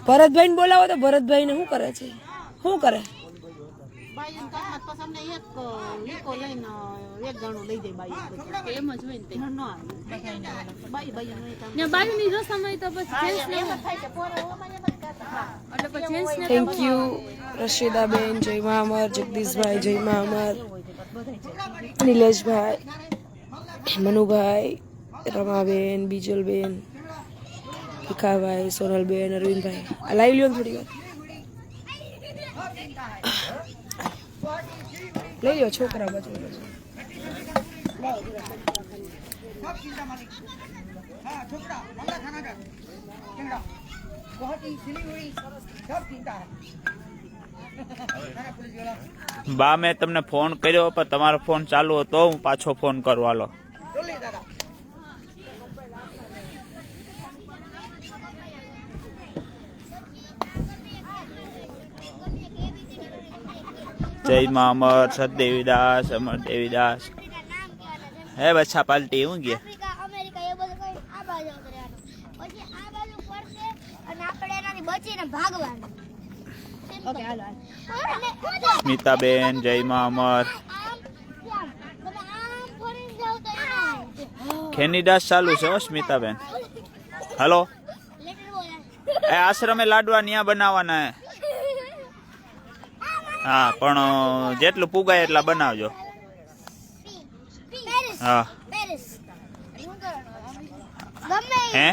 ભરતભાઈ ને બોલાવો તો. ભરતભાઈ ને શું કરે છે? શું કરે? થેન્ક યુ રશીદાબેન જય મા અમર. જગદીશભાઈ જય મા અમર. નિલેશભાઈ, મનુભાઈ, રમાબેન, બીજલબેન, ભીખાભાઈ, સોનલબેન, અરવિંદભાઈ. આ લાવી લ્યો ને થોડી વાર. લઈ લ્યો છોકરા બાજુ. બા મેં તમને ફોન કર્યો પણ તમારો ફોન ચાલુ હતો, હું પાછો ફોન કરું. હાલો. જય મા અમર. સદદેવીદાસ, અમર દેવીદાસ. હે બચ્ચા પાલટી હું ગયા. સ્મિતાબેન જય મા અમર. ખેનીદાસ ચાલુ છે હો સ્મિતાબેન. હલો. એ આશ્રમે લાડવા ન્યા બનાવવાના હે. હા પણ જેટલું પુગાય એટલા બનાવજો. હા હે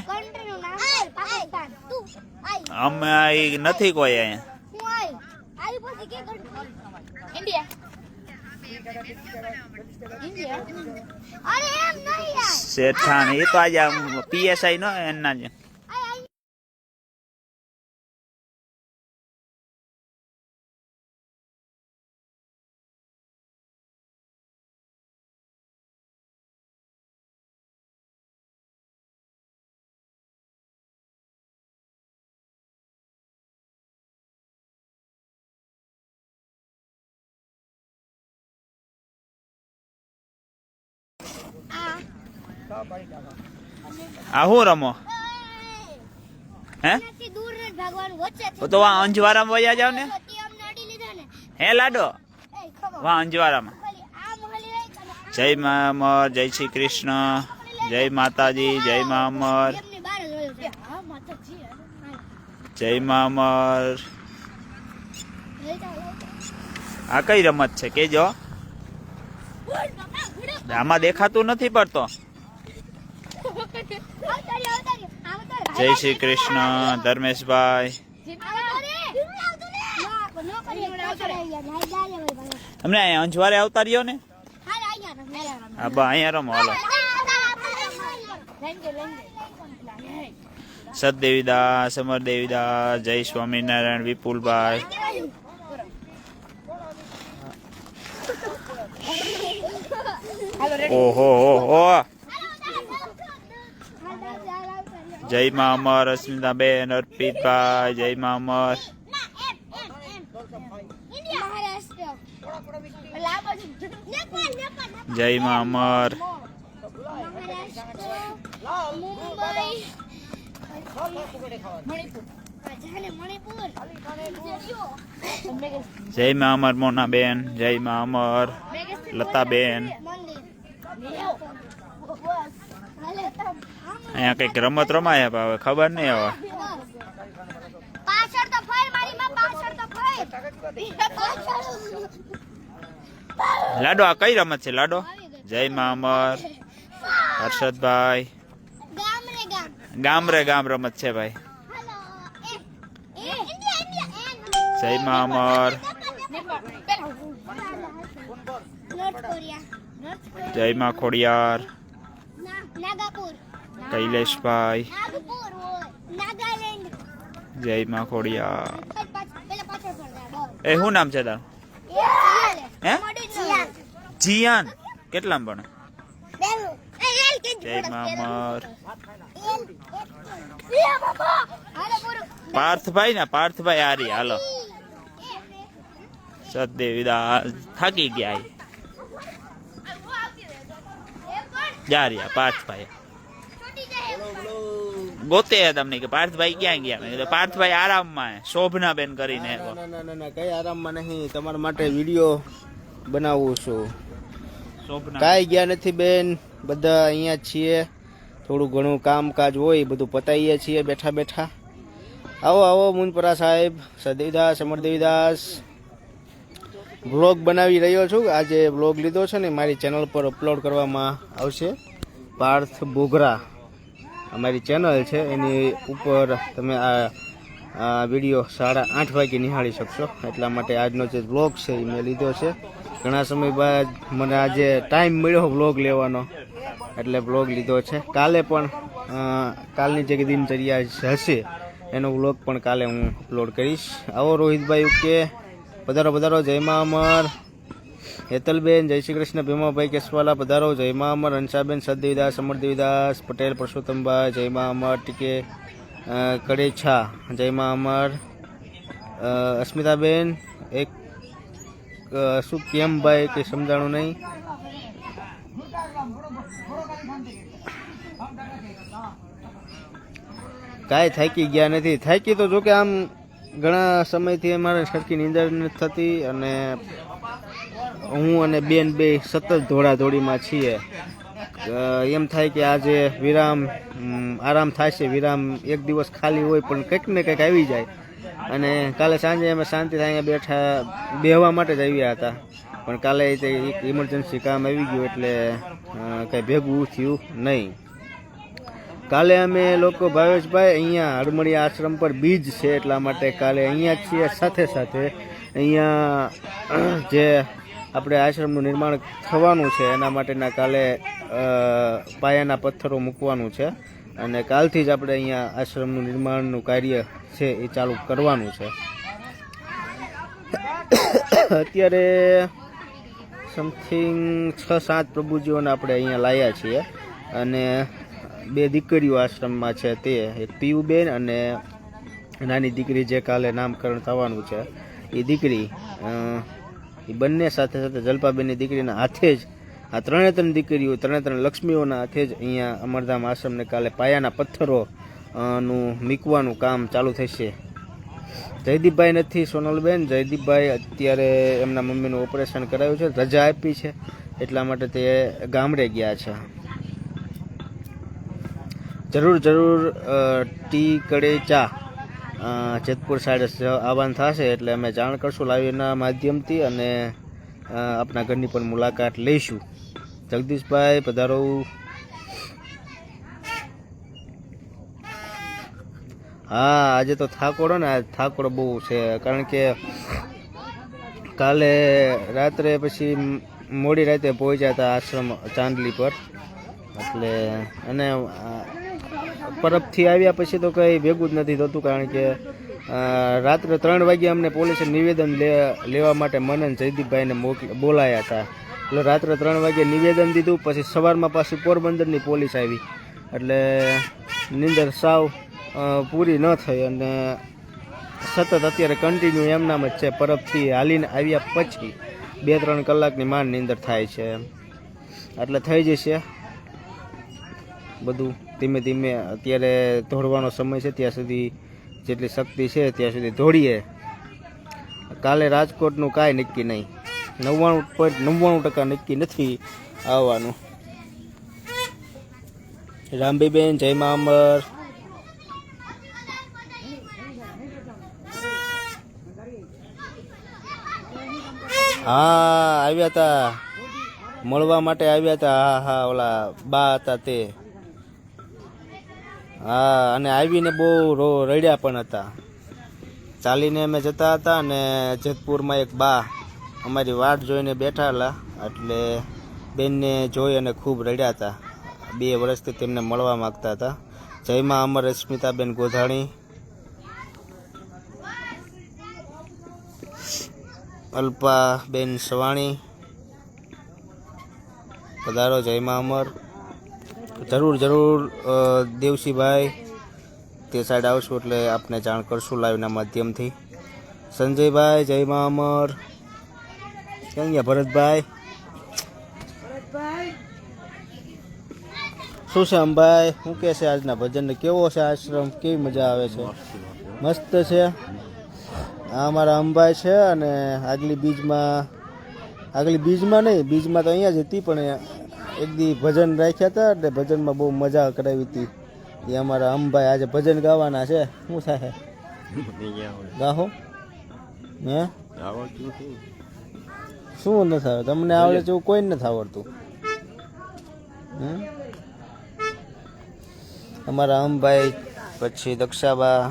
અમે નથી કોઈ અહીંયા. શેઠાણ એ તો આજે PSI નો એના જ. આ હું રમો હે? તો વા અંજવારામાં વયા જાવ ને. હે લાડો વા અંજવારામાં. જય મા અમર. જય શ્રી કૃષ્ણ. જય માતાજી. જય મા અમર. જય મા અમર. આ કઈ રમત છે કેજો? આમાં દેખાતું નથી પડતો. જય શ્રી કૃષ્ણ ધર્મેશભાઈ. અમને અહીંયા અંજવારે આવતા રહ્યો ને. હા બા અહીંયા રમો હાલો. સતદેવીદાસ અમરદેવીદાસ જય સ્વામિનારાયણ વિપુલભાઈ. ઓહો ઓહો. જય મા અમર અસ્મિતાબેન અર્પિતભાઈ જય મા અમર. જય મા અમર. જય મા અમર મોનાબેન જય મા અમર લતાબેન. અહીંયા કઈક રમત રમાયા પણ હવે ખબર નહીં હવે. લાડો આ કઈ રમત છે લાડો? જય મા અમર હર્ષદભાઈ. ગામ રે ગામ રમત છે ભાઈ. જય મા અમર. જય મા ખોડિયાર. કૈલેશભાઈ જય મા ખોડિયાર. એ શું નામ છે તારું? હે જીયાન. કેટલામ ભણે? જય મા અમર. પાર્થભાઈ ને પાર્થભાઈ આરી હાલો. સતદેવીદાસ થાકી ગયા જા રહ્યા પાર્થભાઈ. ગોતે તમને કે પાર્થભાઈ ક્યાં ગયા? મેં કીધું પાર્થભાઈ આરામમાં શોભના બેન કરીને. ના કઈ આરામમાં નહીં, તમારા માટે વિડીયો બનાવું છું. કાંઈ ગયા નથી બેન, બધા અહીંયા જ છીએ. થોડું ઘણું કામકાજ હોય બધું પતાવીએ છીએ બેઠા બેઠા. આવો આવો મુનપરા સાહેબ. સદેવીદાસ અમરદેવીદાસ વ્લોગ બનાવી રહ્યો છું. આજે વ્લોગ લીધો છે ને મારી ચેનલ પર અપલોડ કરવામાં આવશે. પાર્થ બોગરા અમારી ચેનલ છે, એની ઉપર તમે આ વિડીયો 8:30 વાગે નિહાળી શકશો. એટલા માટે આજનો જે વ્લોગ છે એ મેં લીધો છે. ઘણા સમય બાદ મને આજે ટાઈમ મળ્યો વ્લોગ લેવાનો, એટલે વ્લોગ લીધો છે. કાલે પણ કાલની જે દિનચર્યા હશે એનો વ્લોગ પણ કાલે હું અપલોડ કરીશ. આવો રોહિતભાઈ ઉકે, પધારો પધારો. જય મા અમર. હેતલબેન જય શ્રી કૃષ્ણ. ભીમાભાઈ કેસવાલા પધારો. જય મા અમર. હંસાબેન સતદેવીદાસ અમરદેવીદાસ પટેલ પરસોત્તમભાઈ જય મા અમર. ટીકે કડેછા જય મા અમર. અસ્મિતાબેન એક શું કેમ ભાઈ કંઈ સમજાણું નહીં. કાંઈ થાકી ગયા નથી. થાકી તો જોકે આમ ઘણા સમયથી અમારે સરખી નીંદર નથી થતી, અને હું અને બેન બે સતત દોડાદોડીમાં છીએ. એમ થાય કે આજે વિરામ આરામ થશે, વિરામ એક દિવસ ખાલી હોય પણ કંઈક ને કંઈક આવી જાય. અને કાલે સાંજે અમે શાંતિ અહીંયા બેઠા બેહવા માટે જ આવ્યા હતા, પણ કાલે એક ઇમરજન્સી કામ આવી ગયું એટલે કંઈ ભેગું થયું નહીં. કાલે અમે લોકો ભાવેશભાઈ અહીંયા હડમળિયા આશ્રમ પર બીજ છે એટલા માટે કાલે અહીંયા જ છીએ. સાથે સાથે અહીંયા જે આપણે આશ્રમનું નિર્માણ થવાનું છે એના માટેના કાલે પાયાના પથ્થરો મૂકવાનું છે, અને કાલથી જ આપણે અહીંયા આશ્રમનું નિર્માણનું કાર્ય છે એ ચાલુ કરવાનું છે. અત્યારે સમથિંગ 6-7 પ્રભુજીઓને આપણે અહીંયા લાવ્યા છીએ, અને 2 દીકરીઓ આશ્રમમાં છે, તે એક પીયુબેન અને નાની દીકરી જે કાલે નામકરણ થવાનું છે એ દીકરી. એ બંને સાથે સાથે જલપાબેનની દીકરીના હાથે જ આ 3 દીકરીઓ 3 લક્ષ્મીઓના હાથે જ અહીંયા અમરધામ આશ્રમને કાલે પાયાના પથ્થરો નું મૂકવાનું કામ ચાલુ થશે. જયદીપભાઈ નથી સોનલબેન. જયદીપભાઈ અત્યારે એમના મમ્મીનું ઓપરેશન કરાવ્યું છે, રજા આપી છે એટલા માટે તે ગામડે ગયા છે. જરૂર ટી કડે ચા જેતપુર સાઈડ આવવાનું થશે એટલે અમે જાણ કરશું લાઈવના માધ્યમથી, અને આપણા ઘરની પણ મુલાકાત લઈશું. જગદીશભાઈ પધારો. હા આજે તો થાકોડો ને આજ થાકોડો બહુ છે કારણ કે કાલે રાત્રે પછી મોડી રાતે પહોંચ્યા હતા આશ્રમ ચાંદલી પર એટલે અને પરબથી આવ્યા પછી તો કંઈ ભેગું જ નથી થતું કારણ કે રાત્રે 3 વાગ્યે અમને પોલીસે નિવેદન લેવા માટે મનન જયદીપભાઈને બોલાયા હતા એટલે રાત્રે 3 વાગ્યે નિવેદન દીધું પછી સવારમાં પાછી પોરબંદરની પોલીસ આવી એટલે નીંદર સાવ પૂરી ન થઈ અને સતત અત્યારે કન્ટિન્યુ એમનામ જ છે પરબથી હાલીને આવ્યા પછી 2-3 કલાકની માંડ નીંદર થાય છે એટલે થઈ જશે બધું ધીમે ધીમે અત્યારે દોડવાનો સમય છે ત્યાં સુધી જેટલી શક્તિ છે ત્યાં સુધી દોડીએ કાલે રાજકોટનું કાંઈ નક્કી નહીં 99.99% નક્કી નથી આવવાનું રામબીબેન જય મા અમર હા આવ્યા હતા મળવા માટે આવ્યા હતા હા ઓલા બા હતા તે હા અને આવીને બહુ રડ્યા પણ હતા ચાલીને અમે જતા હતા અને જેતપુરમાં એક બા અમારી વાટ જોઈને બેઠાલા એટલે બેનને જોઈ અને ખૂબ રડ્યા હતા 2 વર્ષથી તેમને મળવા માગતા હતા જય મા અમર રશ્મિતાબેન ગોધાણી અલ્પાબેન સવાણી પધારો જય મા અમર જરૂર દેવસીભાઈ તે સાઈડ આવશું એટલે આપને જાણ કરશું લાઈવના માધ્યમથી સંજયભાઈ જય મા અમર ક્યાં ગયા ભરતભાઈ શું છે અંબાઈ શું કહે છે આજના ભજનને કેવો છે આશ્રમ કેવી મજા આવે છે મસ્ત છે આ અમારા અંબાઈ છે અને આગલી બીજમાં નહીં બીજમાં તો અહીંયા જ હતી પણ એક દી ભજન રાખ્યા હતા એટલે ભજનમાં બહુ મજા કરાવી હતી એ અમારા અંબાઈ આજે ભજન ગાવાના છે શું થાય ગાહો હે શું નથી આવડતું તમને આવડે છે એવું કોઈને નથી આવડતું અમારા અંબાઈ પછી દક્ષાબા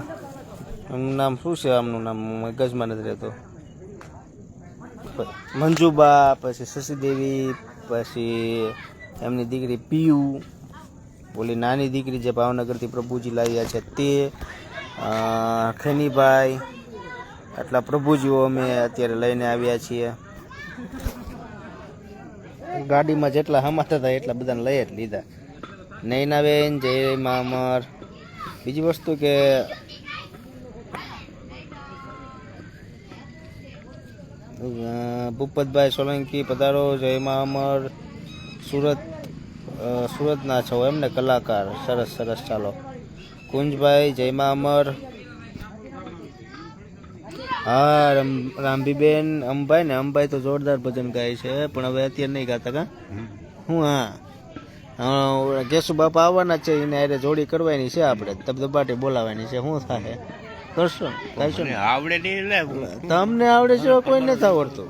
એમનું નામ શું છે આમનું નામ મગજમાં નથી રહેતો મંજુબા પછી શશીદેવી પછી એમની દીકરી પિયુ ઓલી નાની દીકરી જે ભાવનગરથી પ્રભુજી લાવ્યા છે તે ખેનીભાઈ આટલા પ્રભુજીઓ અમે અત્યારે લઈને આવ્યા છીએ ગાડીમાં જેટલા હમાતા હતા એટલા બધાને લઈ જ લીધા નૈનાબેન જય મા અમર બીજી વસ્તુ કે ભૂપતભાઈ સોલંકી પધારો જય મા અમર સુરતના છો એમને કલાકાર સરસ ચાલો કુંજભાઈ જય મા અમર હા રામબીબેન અંબાઈ ને અંબાઈ તો જોરદાર ભજન ગાય છે પણ હવે અત્યારે નહીં ગાતા કા હું હા કેશુ બાપા આવવાના છે એને અરે જોડી કરવાની છે આપણે ધબધબાટી બોલાવવાની છે શું થાય કરશો આવડે નહીં તમને આવડે છે કોઈ નથી આવડતું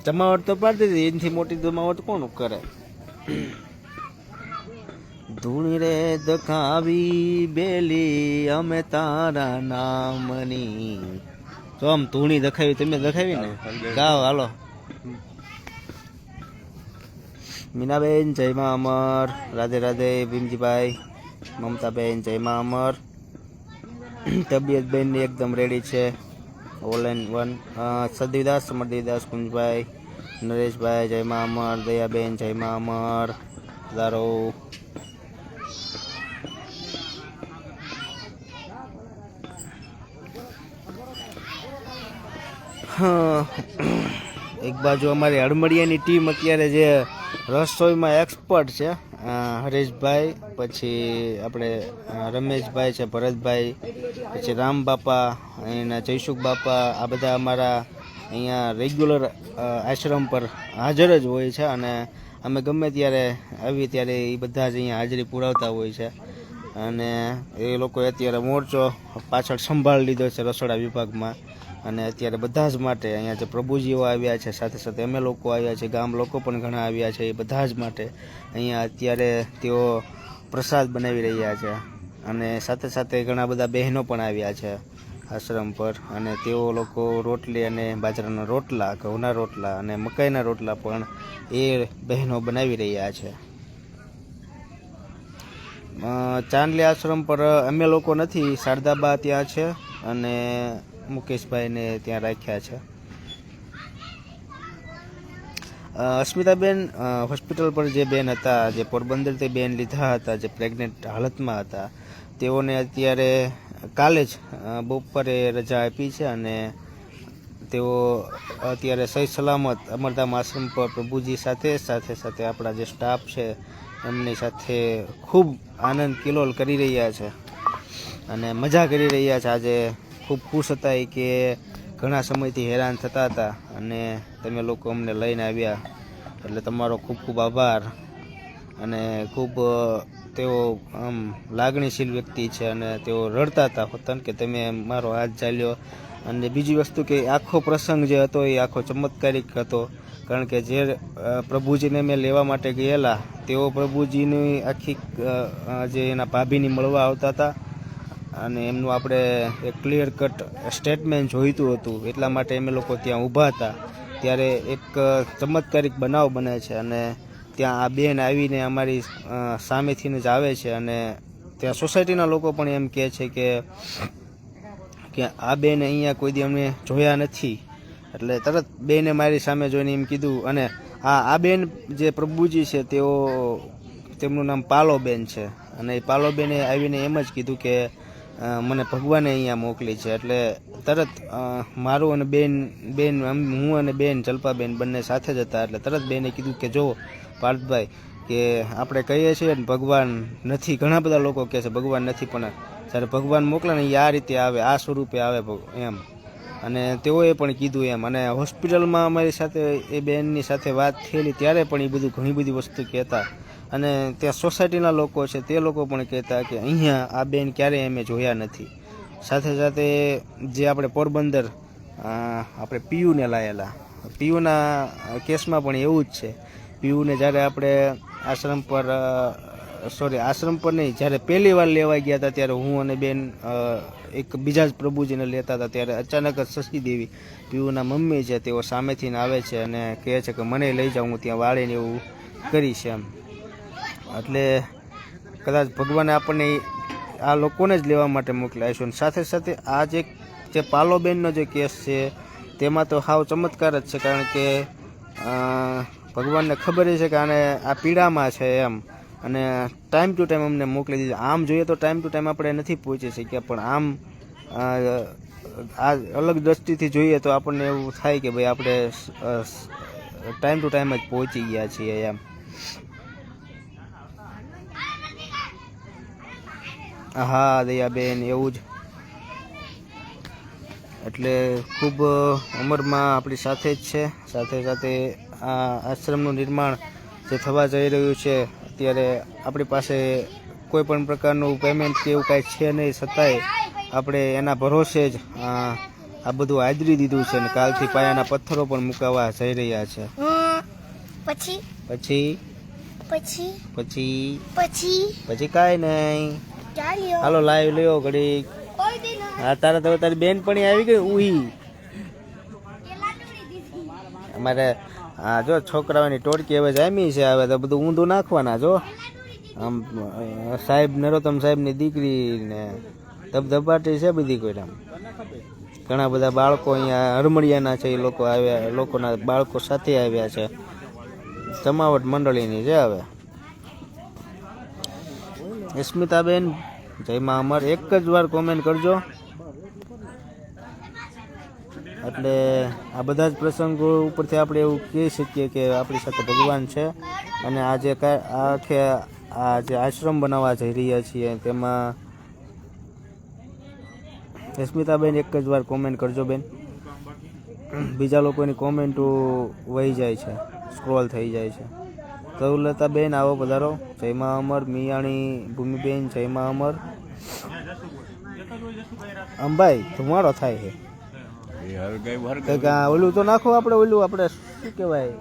જમાવટ તો પાડી દીધી એનાથી મોટી જમાવટ કોણ કરે ધૂણી રે દખાવી બેલી અમે તારા નામની જો આમ ધૂણી દખાવી તમે દખાવી ને ગાઓ હાલો મીનાબેન જય મા અમર રાધે રાધે ભીમજીભાઈ મમતાબેન જય મા અમર તબિયતબેન એકદમ રેડી છે ઓલ એન વન સદીદાસ સમરદેવદાસ કુંજભાઈ નરેશભાઈ જય મા અમર દયાબેન જય મા અમર દારો એક બાજુ અમારી હળમડિયાની ટીમ અત્યારે જે રસોઈમાં એક્સપર્ટ છે હરેશભાઈ પછી આપણે રમેશભાઈ છે ભરતભાઈ પછી રામ બાપા એના જયસુખ બાપા આ બધા અમારા અહીંયા રેગ્યુલર આશ્રમ પર હાજર જ હોય છે અને અમે ગમે ત્યારે આવીએ ત્યારે એ બધા જ અહીંયા હાજરી પુરાવતા હોય છે અને એ લોકોએ અત્યારે મોરચો પાછળ સંભાળી લીધો છે રસોડા વિભાગમાં અને અત્યારે બધા જ માટે અહીંયા જે પ્રભુજીઓ આવ્યા છે સાથે સાથે અમે લોકો આવ્યા છે ગામ લોકો પણ ઘણા આવ્યા છે એ બધા જ માટે અહીંયા અત્યારે તેઓ પ્રસાદ બનાવી રહ્યા છે અને સાથે સાથે ઘણા બધા બહેનો પણ આવ્યા છે આશ્રમ પર, અને તેઓ લોકો રોટલી અને બાજરાના રોટલા, ઘઉંના રોટલા અને મકાઈના રોટલા પણ એ બહેનો બનાવી રહ્યા છે. ચાંદલી આશ્રમ પર અમે લોકો નથી, શારદાબા ત્યાં છે અને મુકેશભાઈને ત્યાં રાખ્યા છે. અસ્મિતાબેન હોસ્પિટલ પર જે બેન હતા, જે પોરબંદરથી બેન લીધા હતા, જે પ્રેગ્નેન્ટ હાલતમાં હતા, તેઓને અત્યારે કાલે જ બપોરે રજા આપી છે અને તેઓ અત્યારે સહી સલામત અમરધામ આશ્રમ પર પ્રભુજી સાથે સાથે આપણા જે સ્ટાફ છે એમની સાથે ખૂબ આનંદ કિલોલ કરી રહ્યા છે અને મજા કરી રહ્યા છે. આજે ખૂબ ખુશ હતા એ કે ઘણા સમયથી હેરાન થતા હતા અને તમે લોકો અમને લઈને આવ્યા, એટલે તમારો ખૂબ ખૂબ આભાર. અને ખૂબ તેઓ આમ લાગણીશીલ વ્યક્તિ છે અને તેઓ રડતા હતા પોતાને કે તમે મારો હાથ ચાલ્યો. અને બીજી વસ્તુ કે આખો પ્રસંગ જે હતો એ આખો ચમત્કારિક હતો, કારણ કે જે પ્રભુજીને મેં લેવા માટે ગયેલા તેઓ પ્રભુજીની આખી જે એના ભાભીની મળવા આવતા હતા અને એમનું આપણે એક ક્લિયર કટ સ્ટેટમેન્ટ જોઈતું હતું, એટલા માટે અમે લોકો ત્યાં ઊભા હતા. ત્યારે એક ચમત્કારિક બનાવ બને છે અને ત્યાં આ બેન આવીને અમારી સામેથી જ આવે છે અને ત્યાં સોસાયટીના લોકો પણ એમ કહે છે કે આ બેન અહીંયા કોઈ દી અમને જોયા નથી. એટલે તરત બેને મારી સામે જોઈને એમ કીધું, અને આ બેન જે પ્રભુજી છે તેમનું નામ પાલોબેન છે, અને એ પાલોબેને આવીને એમ જ કીધું કે મને ભગવાને અહીંયા મોકલી છે. એટલે તરત મારું અને બેન હું અને બેન જલ્પાબેન બંને સાથે જ હતા, એટલે તરત બેને કીધું કે જો પાર્થભાઈ કે આપણે કહીએ છીએ ને ભગવાન નથી, ઘણા બધા લોકો કહે છે ભગવાન નથી, પણ જ્યારે ભગવાન મોકલે ને એ આ રીતે આવે, આ સ્વરૂપે આવે એમ. અને તેઓએ પણ કીધું એમ. અને હોસ્પિટલમાં અમારી સાથે એ બેનની સાથે વાત થયેલી ત્યારે પણ એ બધું ઘણી બધી વસ્તુ કહેતા, અને ત્યાં સોસાયટીના લોકો છે તે લોકો પણ કહેતા કે અહીંયા આ બેન ક્યારેય અમે જોયા નથી. સાથે સાથે જે આપણે પોરબંદર આપણે પીયુને લાયેલા, પીયુના કેસમાં પણ એવું જ છે. પીયુને જ્યારે આપણે આશ્રમ પર નહીં, જ્યારે પહેલી વાર લેવા ગયા હતા ત્યારે હું અને બેન એક બીજા જ પ્રભુજીને લેતા હતા, ત્યારે અચાનક જ શશી દેવી પીયુના મમ્મી છે તેઓ સામેથી આવે છે અને કહે છે કે મને લઈ જાઉં, હું ત્યાં વાળીને એવું કરીશ એમ. એટલે કદાચ ભગવાને આપણને આ લોકોને જ લેવા માટે મોકલ્યા છે. સાથે સાથે આ જે પાલોબેનનો જે કેસ છે તેમાં તો સાવ ચમત્કાર જ છે, કારણ કે ભગવાનને ખબર છે કે આને આ પીડામાં છે એમ, અને ટાઈમ ટુ ટાઈમ અમને મોકલી દીધું. આમ જોઈએ તો ટાઈમ ટુ ટાઈમ આપણે નથી પહોંચી શક્યા, પણ આમ આ અલગ દ્રષ્ટિથી જોઈએ તો આપણને એવું થાય કે ભાઈ આપણે ટાઈમ ટુ ટાઈમ જ પહોંચી ગયા છીએ એમ. હા દયાબેન, એવું જ. એટલે ખૂબ ઉંમરમાં આપણી સાથે જ છે. સાથે સાથે આ આશ્રમનું નિર્માણ જે થવા જઈ રહ્યું છે, અત્યારે આપણી પાસે કોઈ પણ પ્રકારનું પેમેન્ટ કે એવું કાંઈ છે નહીં, છતાંય આપણે એના ભરોસે જ આ બધું હાજરી દીધું છે અને કાલથી પાયાના પથ્થરો પણ મુકાવા જઈ રહ્યા છે. પછી કાંઈ નહીં. હાલો લાઈવ લ્યો ઘડી. હા તારી બેન પણ આવી ગઈ ઉઈ. અમારે હા જો છોકરાઓની ટોળકી હવે જામી છે, હવે તો બધું ઊંધું નાખવાના. જો આમ સાહેબ નરોત્તમ સાહેબની દીકરી ને ધબધબાટી છે બધી. કોઈ આમ ઘણા બધા બાળકો અહીંયા હરમડિયાના છે, એ લોકો આવ્યા, લોકોના બાળકો સાથે આવ્યા છે, જમાવટ મંડળીની છે. હવે સ્મિતાબેન જય મા અમર એક જ વાર કોમેન્ટ કરજો, એટલે આ બધા જ પ્રસંગો ઉપરથી આપણે એવું કહી શકીએ કે આપણી સાથે ભગવાન છે. અને આ જે આશ્રમ બનાવવા જઈ રહ્યા છીએ તેમાં સ્મિતાબેન એક જ વાર કોમેન્ટ કરજો બેન. બીજા લોકોની કોમેન્ટો વહી જાય છે, સ્ક્રોલ થઈ જાય છે. સૌલતાબેન આવો પધારો. જય મા અમર. મિયાણી ભૂમિબેન જય મા અમર. અંબાઈ ધુમાડો થાય છે. ઓલું તો નાખો આપણે, ઓલું આપણે શું કહેવાય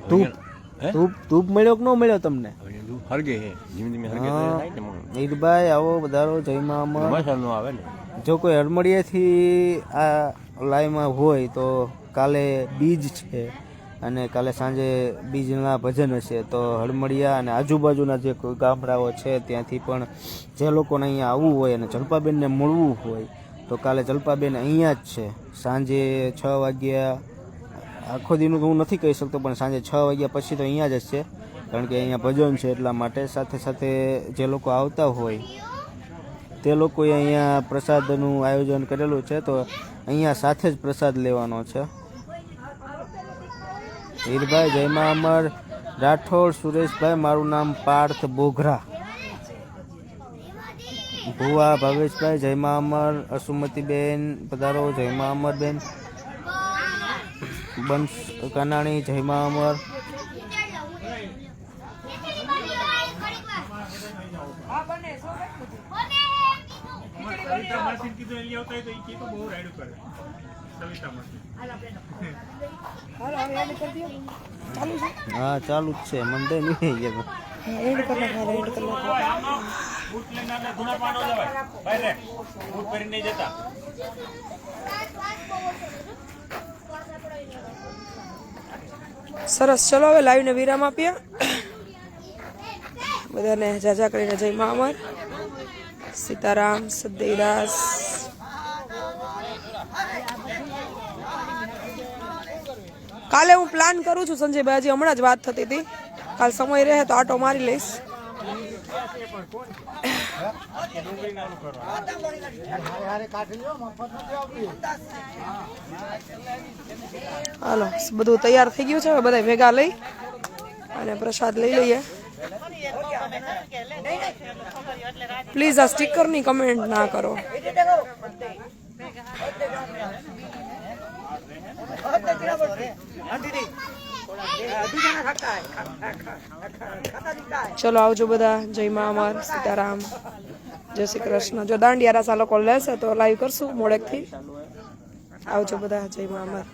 ધૂપ હે? ધૂપ મળ્યો કે ન મળ્યો તમને? હવે એનું હરગે છે ધીમે ધીમે હરગે તો થાય ને મગ. ઈરભાઈ આવો વધારો જયમાં અમર. ચોમાસા નો આવે ને જો કોઈ હળમળીએથી આ લાઈવમાં હોય તો કાલે બીજ છે અને કાલે સાંજે બીજના ભજન હશે, તો હળમળિયા અને આજુબાજુના જે કોઈ ગામડાઓ છે ત્યાંથી પણ જે લોકોને અહીંયા આવવું હોય અને જલપાબેનને મળવું હોય તો કાલે જલપાબેન અહીંયા જ છે. સાંજે 6 વાગ્યા, આખો દીનું તો હું નથી કહી શકતો, પણ સાંજે 6 વાગ્યા પછી તો અહીંયા જ છે, કારણ કે અહીંયા ભજન છે એટલા માટે. સાથે સાથે જે લોકો આવતા હોય તે લોકોએ અહીંયા પ્રસાદનું આયોજન કરેલું છે, તો અહીંયા સાથે જ પ્રસાદ લેવાનો છે. હીરભાઈ જયમાં અમર, રાઠોડ સુરેશભાઈ, મારું નામ પાર્થ બોઘરા. ભુવા ભાવેશભાઈ જયમાં અમર, અસુમતીબેન પધારો જયમાં અમર બેન, બંશ કાનાણી જયમાં અમર. હા ચાલુ જ છે, મને નહીં ગયા. એડ કર નાખો, એડ કર નાખો. સરસ, ચલો હવે લાઈવ ને વિરામ આપીએ. બધાને જાજા કરીને જય મા અમર, સીતારામ, સદૈદાસ. કાલે હું પ્લાન કરું છું સંજયભાઈ, હજી હમણાં જ વાત થતી હતી, કાલ સમય રહે તો આટો મારી લઈશ. હાલો, બધું તૈયાર થઈ ગયું છે, હવે બધા ભેગા લઈ અને પ્રસાદ લઈ લઈએ. પ્લીઝ આ સ્ટીકરની કમેન્ટ ના કરો. ચલો આવજો બધા, જય મા અમર, સીતારામ, જય શ્રી કૃષ્ણ. જો દાંડિયા રાસ આ લોકો લેશે તો લાઈવ કરશું મોડેકથી. આવજો બધા, જય મા અમર.